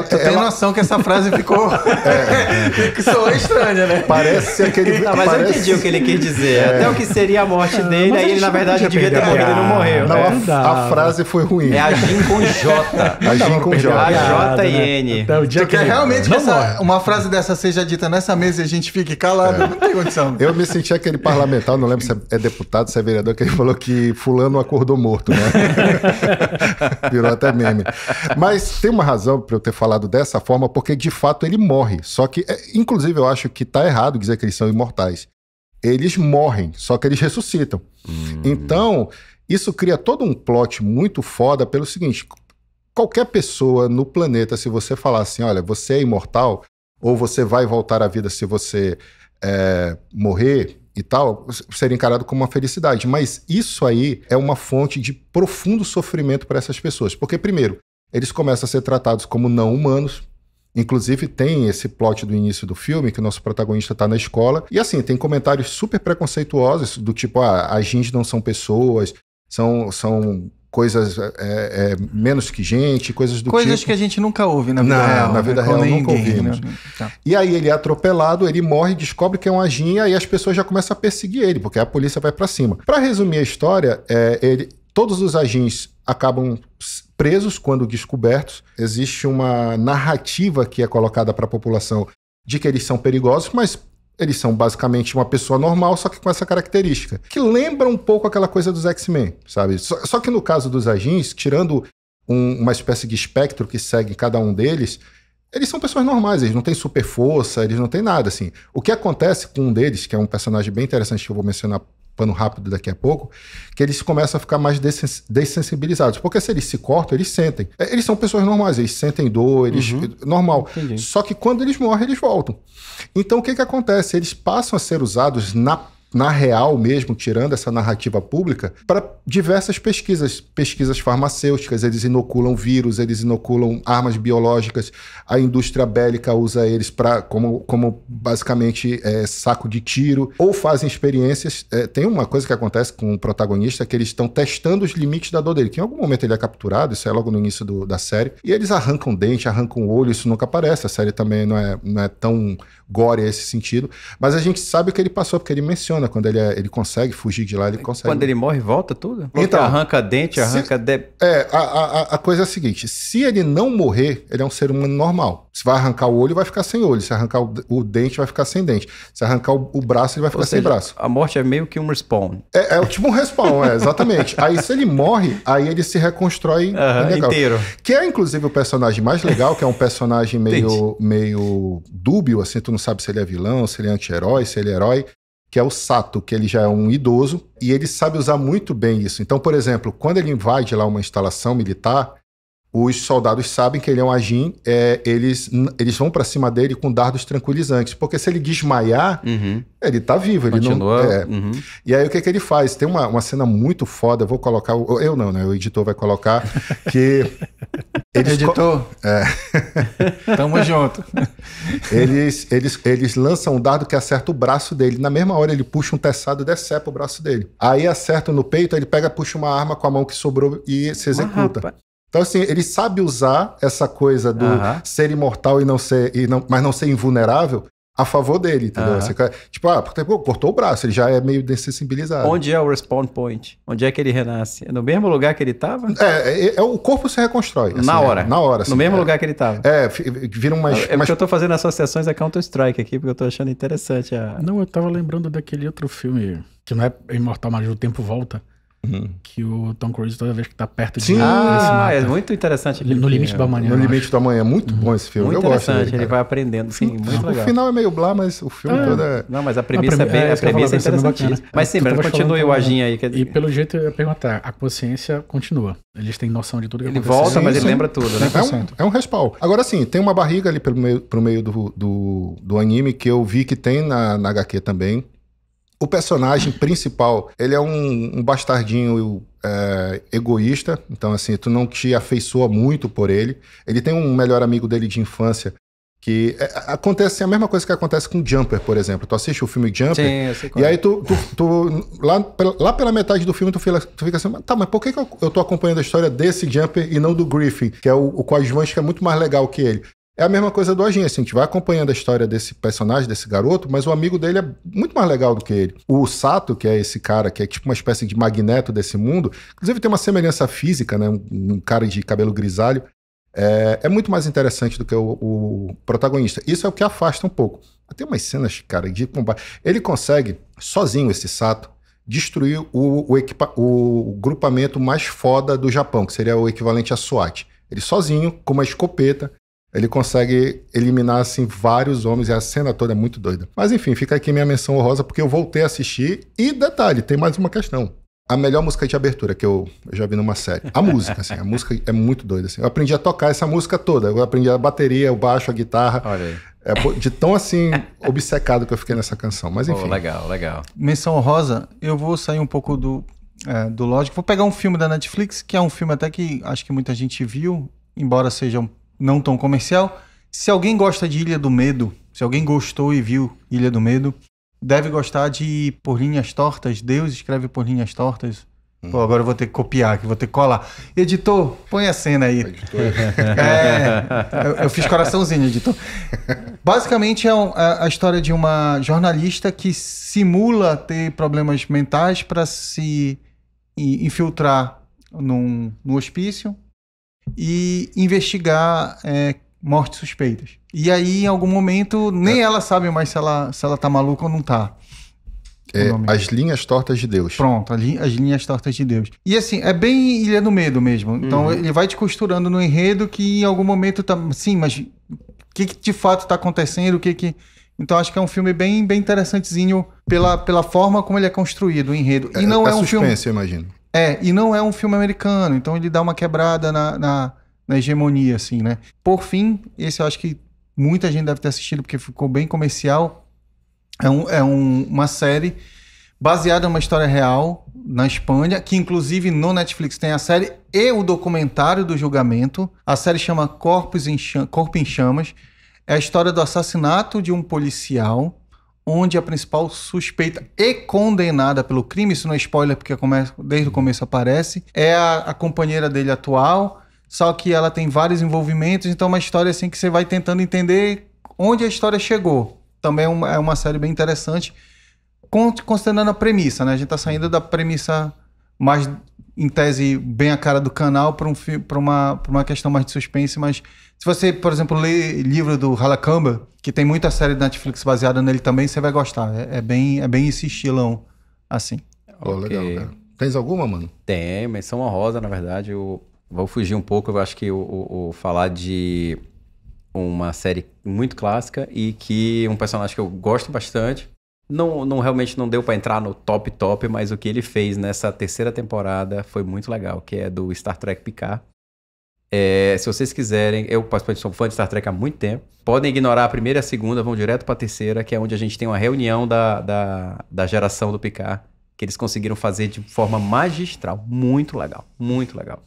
Tu tem noção que essa frase ficou... que soou estranha, né? Parece ser aquele... Não, mas eu entendi o que ele quis dizer. Até o que seria a morte dele, aí ele, na verdade, devia ter morrido e não morreu. Não, a frase foi ruim. É a Jin com J. A Jin com J. A J e N. Até o dia Tu quer ele realmente não que morre. uma frase dessa seja dita nessa mesa e a gente fique calado? Não tem condição. Eu me senti aquele parlamentar, não lembro se é deputado, se é vereador, que ele falou que fulano acordou morto, né? Virou até meme. Mas tem uma razão para eu ter falado dessa forma, porque de fato ele morre. Só que, inclusive, eu acho que tá errado dizer que eles são imortais. Eles morrem, só que eles ressuscitam. Então, isso cria todo um plot muito foda pelo seguinte: qualquer pessoa no planeta, se você falar assim, olha, você é imortal, ou você vai voltar à vida se você morrer e tal, seria encarado como uma felicidade. Mas isso aí é uma fonte de profundo sofrimento para essas pessoas. Porque, primeiro, eles começam a ser tratados como não humanos. Inclusive, tem esse plot do início do filme, que o nosso protagonista tá na escola. E assim, tem comentários super preconceituosos, do tipo, as gente não são pessoas, são coisas menos que gente, coisas do Coisas tipo. que a gente nunca ouve na vida real. Na vida real nunca ouvimos. Né? Tá. E aí ele é atropelado, ele morre, descobre que é um agin, e aí as pessoas já começam a perseguir ele, porque a polícia vai pra cima. Pra resumir a história, todos os agins acabam presos quando descobertos. Existe uma narrativa que é colocada para a população de que eles são perigosos, mas eles são basicamente uma pessoa normal, só que com essa característica, que lembra um pouco aquela coisa dos X-Men, sabe? Só que no caso dos agins, tirando uma espécie de espectro que segue cada um deles, eles são pessoas normais, eles não têm super força, eles não têm nada, assim. O que acontece com um deles, que é um personagem bem interessante que eu vou mencionar pano rápido daqui a pouco, que eles começam a ficar mais dessensibilizados. Porque se eles se cortam, eles sentem. Eles são pessoas normais, eles sentem dor, normal. Entendi. Só que quando eles morrem, eles voltam. Então o que acontece? Eles passam a ser usados na na real mesmo, tirando essa narrativa pública, para diversas pesquisas farmacêuticas. Eles inoculam vírus, eles inoculam armas biológicas, a indústria bélica usa eles como basicamente saco de tiro, ou fazem experiências. Tem uma coisa que acontece com o protagonista, que eles estão testando os limites da dor dele, que em algum momento ele é capturado, isso é logo no início da série, e eles arrancam dente, arrancam o olho, isso nunca aparece, a série também não é tão gore esse sentido, mas a gente sabe o que ele passou, porque ele menciona quando ele consegue fugir de lá, ele consegue. Quando ele morre, volta tudo? Então, arranca dente, arranca... A coisa é a seguinte, se ele não morrer, ele é um ser humano normal. Se vai arrancar o olho, vai ficar sem olho. Se arrancar o dente, vai ficar sem dente. Se arrancar o braço, ele vai ficar sem braço. A morte é meio que um respawn. É tipo um respawn, exatamente. Aí se ele morre, aí ele se reconstrói inteiro. Que é inclusive o personagem mais legal, que é um personagem meio dúbio, assim, tu não sabe se ele é vilão, se ele é anti-herói, se ele é herói, que é o Sato, que ele já é um idoso, e ele sabe usar muito bem isso. Então, por exemplo, quando ele invade lá uma instalação militar, os soldados sabem que ele é um Ajin, eles vão pra cima dele com dardos tranquilizantes, porque se ele desmaiar, ele tá vivo. Ele continua. E aí o que ele faz? Tem uma cena muito foda, eu vou colocar, eu não, né? O editor vai colocar, que... Editor? Tamo junto. Eles lançam um dardo que acerta o braço dele. Na mesma hora ele puxa um teçado e decepa o braço dele. Aí acerta no peito, ele puxa uma arma com a mão que sobrou e se executa. Então, assim, ele sabe usar essa coisa do ser imortal mas não ser invulnerável a favor dele, entendeu? Assim, tipo, porque cortou o braço, ele já é meio dessensibilizado. Onde é o respawn point? Onde é que ele renasce? É no mesmo lugar que ele estava? O corpo se reconstrói. Assim, na hora? Na hora, assim, no mesmo lugar que ele estava? Vira umas... porque eu tô fazendo associações a Counter-Strike aqui, porque eu tô achando interessante Não, eu tava lembrando daquele outro filme, que não é Imortal, mas o Tempo Volta. Que o Tom Cruise, toda vez que tá perto de ele se mata. É muito interessante. No Limite do Amanhã. No Limite do Amanhã. Muito bom esse filme. Muito eu gosto dele, ele vai aprendendo, sim, muito legal. O final é meio blá, mas o filme todo é... Não, mas a premissa é interessantíssima. Mas sim, continue o Ajin aí. E pelo jeito eu ia perguntar, a consciência continua. Eles têm noção de tudo que aconteceu. Ele volta, mas ele lembra tudo, né? É um respawn. Agora sim, tem uma barriga ali pro meio do anime que eu vi que tem na HQ também. O personagem principal, ele é um bastardinho egoísta, então assim, tu não te afeiçoa muito por ele. Ele tem um melhor amigo dele de infância, que acontece a mesma coisa que acontece com Jumper, por exemplo. Tu assiste o filme Jumper, sim, eu sei qual e aí tu lá pela metade do filme tu fica assim, tá, mas por que eu tô acompanhando a história desse Jumper e não do Griffin, que é o coadjuvante que é muito mais legal que ele? É a mesma coisa do Ajin, assim, a gente vai acompanhando a história desse personagem, desse garoto, mas o amigo dele é muito mais legal do que ele. O Sato, que é esse cara, que é tipo uma espécie de Magneto desse mundo, inclusive tem uma semelhança física, né, um cara de cabelo grisalho, é muito mais interessante do que o protagonista. Isso é o que afasta um pouco. Tem umas cenas, cara, de combate. Ele consegue, sozinho, esse Sato, destruir o grupamento mais foda do Japão, que seria o equivalente a SWAT. Ele sozinho, com uma escopeta, ele consegue eliminar, assim, vários homens, e a cena toda é muito doida. Mas, enfim, fica aqui minha menção honrosa, porque eu voltei a assistir, e detalhe, tem mais uma questão. A melhor música de abertura que eu já vi numa série. A música, assim, a música é muito doida, assim. Eu aprendi a tocar essa música toda, eu aprendi a bateria, o baixo, a guitarra. Olha aí. De tão, assim, obcecado que eu fiquei nessa canção, mas enfim. Legal. Menção honrosa, eu vou sair um pouco do lógico. Vou pegar um filme da Netflix, que é um filme até que acho que muita gente viu, embora seja não tão comercial. Se alguém gosta de Ilha do Medo, se alguém gostou e viu Ilha do Medo, deve gostar de Por Linhas Tortas. Deus escreve por linhas tortas. Pô, agora eu vou ter que copiar aqui, vou ter que colar. Editor, põe a cena aí. Eu fiz coraçãozinho, editor. Basicamente é a história de uma jornalista que simula ter problemas mentais para se infiltrar no hospício e investigar mortes suspeitas. E aí, em algum momento, nem ela sabe mais se ela tá maluca ou não tá. As Linhas Tortas de Deus. Pronto, as Linhas Tortas de Deus. E assim, é bem Ilha do Medo mesmo. Então, ele vai te costurando no enredo que em algum momento tá... Sim, mas o que de fato tá acontecendo? Então, acho que é um filme bem, bem interessantezinho pela forma como ele é construído, o enredo. E não é um filme... suspense, eu imagino. E não é um filme americano, então ele dá uma quebrada na hegemonia, assim, né? Por fim, esse eu acho que muita gente deve ter assistido, porque ficou bem comercial. É uma série baseada numa história real na Espanha, que inclusive no Netflix tem a série e o documentário do julgamento. A série chama Corpo em Chamas. É a história do assassinato de um policial, onde a principal suspeita e condenada pelo crime, isso não é spoiler porque desde o começo aparece, é a companheira dele atual, só que ela tem vários envolvimentos, então é uma história assim que você vai tentando entender onde a história chegou. Também é uma série bem interessante, considerando a premissa, né? A gente tá saindo da premissa mais, em tese, bem a cara do canal para uma questão mais de suspense, mas se você, por exemplo, ler livro do Halakamba, que tem muita série da Netflix baseada nele também, você vai gostar. É bem esse estilão, assim. Pô, legal, cara. Tens alguma, mano? Tem, menção honrosa, na verdade. Eu vou fugir um pouco, eu acho que o falar de uma série muito clássica e que um personagem que eu gosto bastante. Realmente não deu pra entrar no top, mas o que ele fez nessa terceira temporada foi muito legal, que é do Star Trek Picard. Se vocês quiserem, eu particularmente sou fã de Star Trek há muito tempo, podem ignorar a primeira e a segunda, vão direto pra terceira, que é onde a gente tem uma reunião da geração do Picard, que eles conseguiram fazer de forma magistral. Muito legal, muito legal.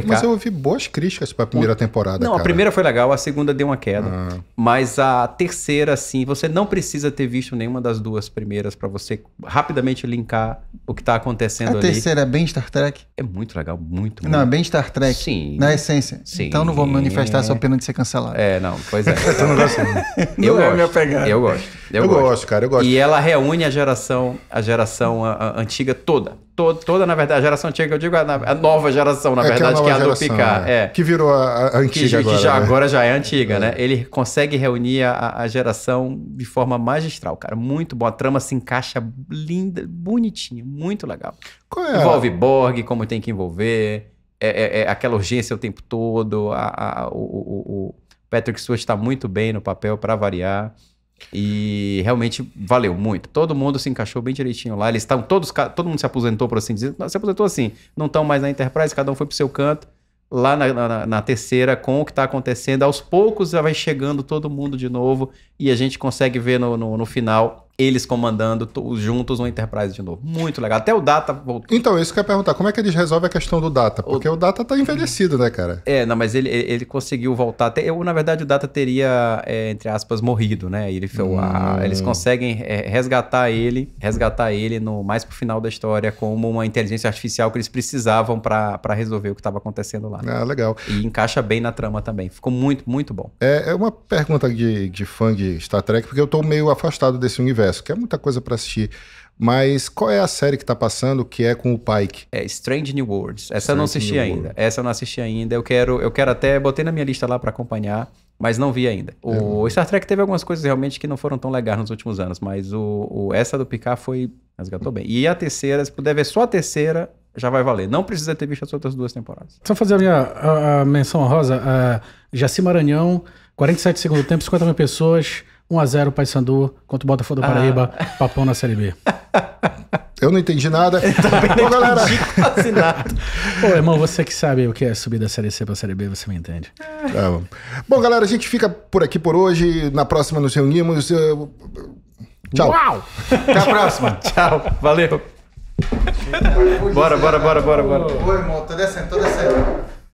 Mas eu ouvi boas críticas pra primeira temporada, Não, cara. A primeira foi legal, a segunda deu uma queda. Mas a terceira, assim, você não precisa ter visto nenhuma das duas primeiras pra você rapidamente linkar o que tá acontecendo ali. A terceira é bem Star Trek? É muito legal, muito. Não, é bem Star Trek. Sim. Na essência. Sim. Então não vou manifestar essa pena de ser cancelado. Não, pois é. Eu não gosto. Eu Não é gosto. minha pegada. Eu gosto. Eu gosto, cara, eu gosto. E ela reúne a geração antiga toda, na verdade, a geração antiga, eu digo a nova geração, na verdade, que é a do Picard. Que virou a antiga agora. Que agora já é antiga, né? Ele consegue reunir a geração de forma magistral, cara. Muito bom. A trama se encaixa linda, bonitinha, muito legal. Envolve Borg, como tem que envolver, aquela urgência o tempo todo, o Patrick Stewart está muito bem no papel, para variar. E realmente valeu muito. Todo mundo se encaixou bem direitinho lá. Eles estão todo mundo se aposentou, por assim dizer. Se aposentou assim, não estão mais na Enterprise, cada um foi pro seu canto. Lá na terceira, com o que está acontecendo, aos poucos já vai chegando todo mundo de novo e a gente consegue ver no final eles comandando juntos no Enterprise de novo. Muito legal. Até o Data voltou. Então, isso que eu ia perguntar. Como é que eles resolvem a questão do Data? Porque o Data tá envelhecido, né, cara? Não, mas ele conseguiu voltar. Na verdade, o Data teria, entre aspas, morrido, né? Eles conseguem resgatar ele mais pro final da história como uma inteligência artificial que eles precisavam para resolver o que estava acontecendo lá. Legal. E encaixa bem na trama também. Ficou muito, muito bom. É uma pergunta de fã de Star Trek, porque eu tô meio afastado desse universo, que é muita coisa pra assistir. Mas qual é a série que tá passando que é com o Pike? Strange New Worlds. Essa eu não assisti ainda. Essa eu não assisti ainda. Eu quero até... Botei na minha lista lá pra acompanhar, mas não vi ainda. O Star Trek teve algumas coisas realmente que não foram tão legais nos últimos anos, mas essa do Picard resgatou bem. E a terceira, se puder ver só a terceira, já vai valer. Não precisa ter visto as outras duas temporadas. Só fazer a minha menção honrosa. Jaci Maranhão, 47 segundo tempo, 50 mil pessoas... 1-0 Paysandu contra o Botafogo do Paraíba, papão na Série B. Eu não entendi nada. Bom, galera. Quase nada. Ô, irmão, você que sabe o que é subir da Série C pra Série B, você me entende. Bom, galera, a gente fica por aqui por hoje. Na próxima nos reunimos. Tchau. Uau! Até a próxima. Tchau. Valeu. Bora. Oi, irmão, tô descendo.